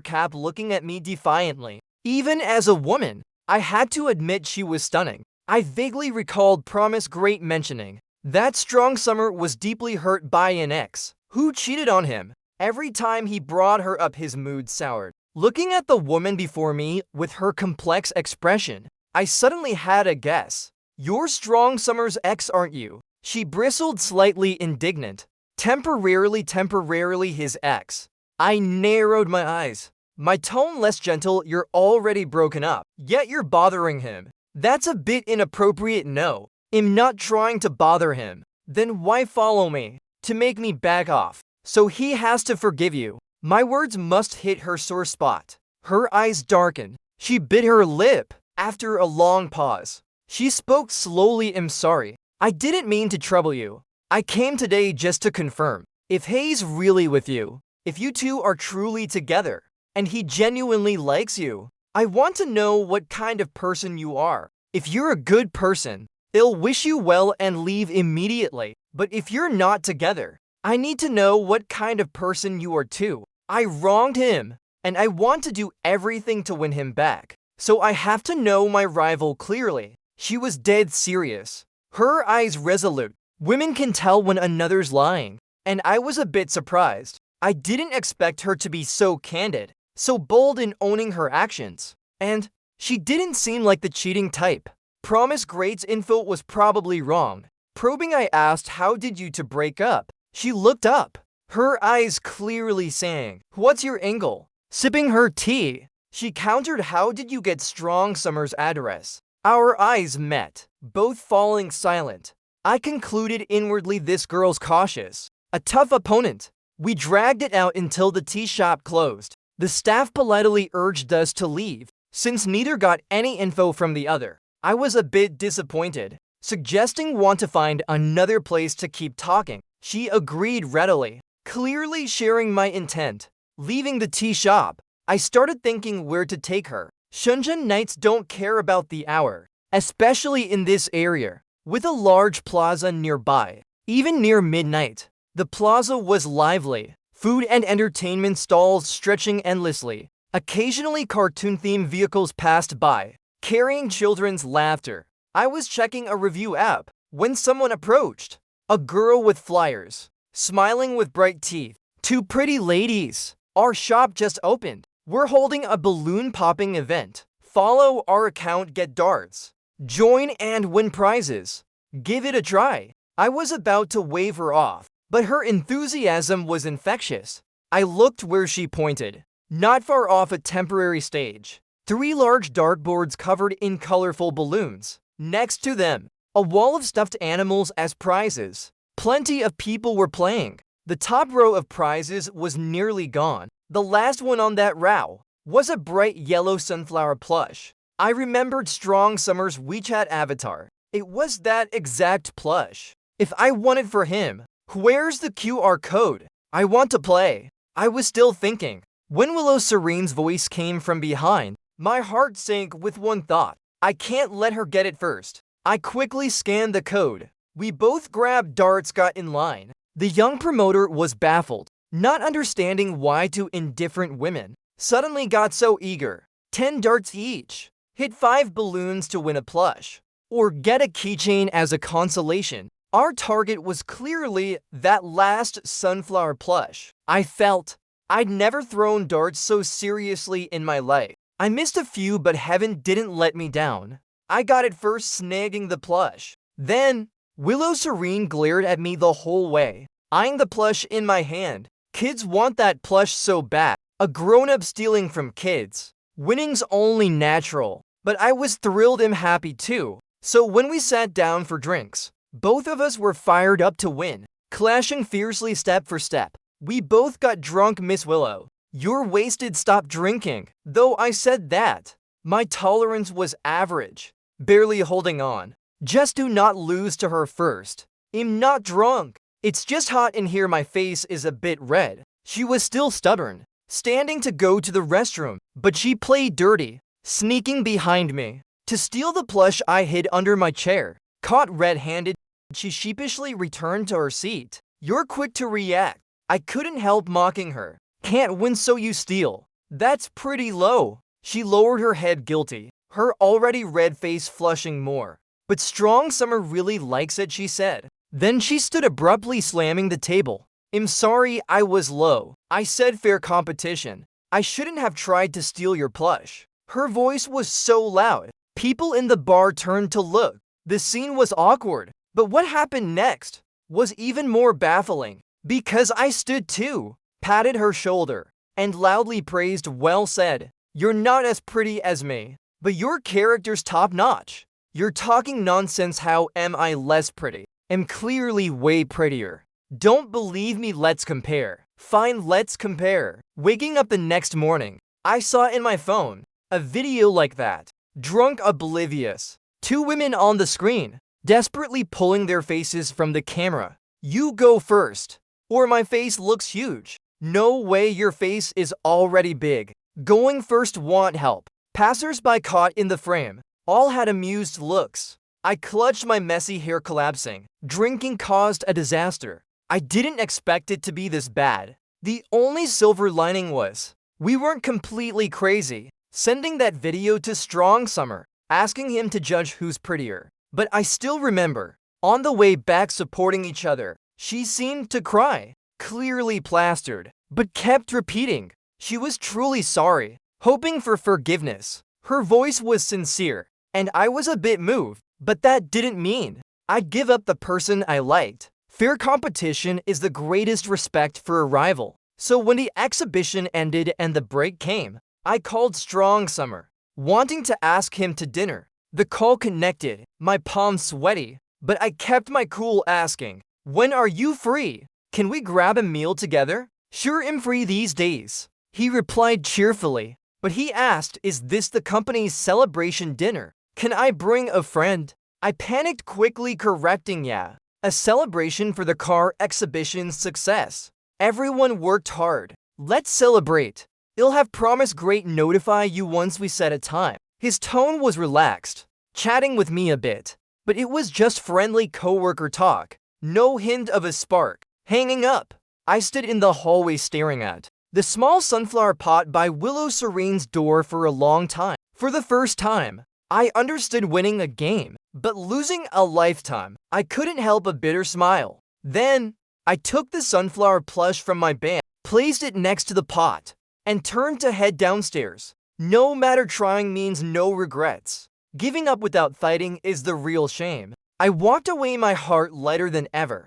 cap, looking at me defiantly. Even as a woman, I had to admit she was stunning. I vaguely recalled Promise Great mentioning that Strong Summer was deeply hurt by an ex who cheated on him. Every time he brought her up, his mood soured. Looking at the woman before me with her complex expression, I suddenly had a guess. You're Strong Summer's ex, aren't you? She bristled, slightly indignant. Temporarily his ex. I narrowed my eyes, my tone less gentle. You're already broken up, yet you're bothering him. That's a bit inappropriate. No, I'm not trying to bother him. Then why follow me? To make me back off. So he has to forgive you. My words must hit her sore spot. Her eyes darkened. She bit her lip. After a long pause, she spoke slowly. I'm sorry. I didn't mean to trouble you. I came today just to confirm. If Hayes really with you, if you two are truly together, and he genuinely likes you, I want to know what kind of person you are. If you're a good person, they'll wish you well and leave immediately. But if you're not together, I need to know what kind of person you are too. I wronged him, and I want to do everything to win him back. So I have to know my rival clearly. She was dead serious, her eyes resolute. Women can tell when another's lying, and I was a bit surprised. I didn't expect her to be so candid, so bold in owning her actions. And she didn't seem like the cheating type. Promise grades info was probably wrong. Probing, I asked, how did you two break up? She looked up, her eyes clearly saying, what's your angle? Sipping her tea, she countered, how did you get Strong Summer's address? Our eyes met, both falling silent. I concluded inwardly, this girl's cautious. A tough opponent. We dragged it out until the tea shop closed. The staff politely urged us to leave, since neither got any info from the other. I was a bit disappointed, suggesting want to find another place to keep talking. She agreed readily, clearly sharing my intent. Leaving the tea shop, I started thinking where to take her. Shunjin nights don't care about the hour, especially in this area, with a large plaza nearby. Even near midnight, the plaza was lively, food and entertainment stalls stretching endlessly. Occasionally cartoon-themed vehicles passed by, carrying children's laughter. I was checking a review app when someone approached. A girl with flyers, smiling with bright teeth. Two pretty ladies. Our shop just opened. We're holding a balloon popping event. Follow our account, get darts. Join and win prizes. Give it a try. I was about to wave her off, but her enthusiasm was infectious. I looked where she pointed. Not far off, a temporary stage. 3 large dartboards covered in colorful balloons. Next to them, a wall of stuffed animals as prizes. Plenty of people were playing. The top row of prizes was nearly gone. The last one on that row was a bright yellow sunflower plush. I remembered Strong Summer's WeChat avatar. It was that exact plush. If I want it for him, where's the QR code? I want to play. I was still thinking when Willow Serene's voice came from behind. My heart sank with one thought. I can't let her get it first. I quickly scanned the code. We both grabbed darts, got in line. The young promoter was baffled, not understanding why 2 indifferent women suddenly got so eager. 10 darts each. Hit 5 balloons to win a plush, or get a keychain as a consolation. Our target was clearly that last sunflower plush. I felt I'd never thrown darts so seriously in my life. I missed a few, but heaven didn't let me down. I got it first, snagging the plush. Then, Willow Serene glared at me the whole way, eyeing the plush in my hand. Kids want that plush so bad. A grown-up stealing from kids. Winning's only natural. But I was thrilled and happy too. So when we sat down for drinks, both of us were fired up to win, clashing fiercely step for step. We both got drunk, Miss Willow. You're wasted, stop drinking. Though I said that. My tolerance was average, barely holding on. Just do not lose to her first. I'm not drunk. It's just hot in here, my face is a bit red. She was still stubborn, standing to go to the restroom, but she played dirty, sneaking behind me. To steal the plush I hid under my chair. Caught red-handed, she sheepishly returned to her seat. You're quick to react. I couldn't help mocking her. Can't win so you steal. That's pretty low. She lowered her head, guilty, her already red face flushing more. But Strong Summer really likes it, she said. Then she stood abruptly, slamming the table. I'm sorry, I was low. I said fair competition. I shouldn't have tried to steal your plush. Her voice was so loud. People in the bar turned to look. The scene was awkward. But what happened next was even more baffling. Because I stood too, patted her shoulder, and loudly praised, well said. You're not as pretty as me, but your character's top-notch. You're talking nonsense. How am I less pretty? I'm clearly way prettier. Don't believe me? Let's compare. Fine, let's compare. Waking up the next morning, I saw in my phone a video like that. Drunk, oblivious. 2 women on the screen, desperately pulling their faces from the camera. You go first, or my face looks huge. No way, your face is already big. Going first, want help. Passers-by caught in the frame all had amused looks. I clutched my messy hair, collapsing. Drinking caused a disaster. I didn't expect it to be this bad. The only silver lining was we weren't completely crazy. Sending that video to Strong Summer, asking him to judge who's prettier. But I still remember, on the way back supporting each other, she seemed to cry, clearly plastered. but kept repeating she was truly sorry, hoping for forgiveness. Her voice was sincere, and I was a bit moved, but that didn't mean I'd give up the person I liked. Fair competition is the greatest respect for a rival. So when the exhibition ended and the break came, I called Strong Summer, wanting to ask him to dinner. The call connected, my palms sweaty, but I kept my cool asking, "When are you free? Can we grab a meal together?" "Sure, I'm free these days," he replied cheerfully. But he asked, "Is this the company's celebration dinner? Can I bring a friend?" I panicked, quickly correcting, "Yeah, a celebration for the car exhibition's success. Everyone worked hard. Let's celebrate. I'll have promised great notify you once we set a time." His tone was relaxed, chatting with me a bit, but it was just friendly coworker talk. No hint of a spark. Hanging up, I stood in the hallway staring at the small sunflower pot by Willow Serene's door for a long time. For the first time, I understood winning a game, but losing a lifetime. I couldn't help a bitter smile. Then, I took the sunflower plush from my bag, placed it next to the pot, and turned to head downstairs. No matter, trying means no regrets. Giving up without fighting is the real shame. I walked away, my heart lighter than ever.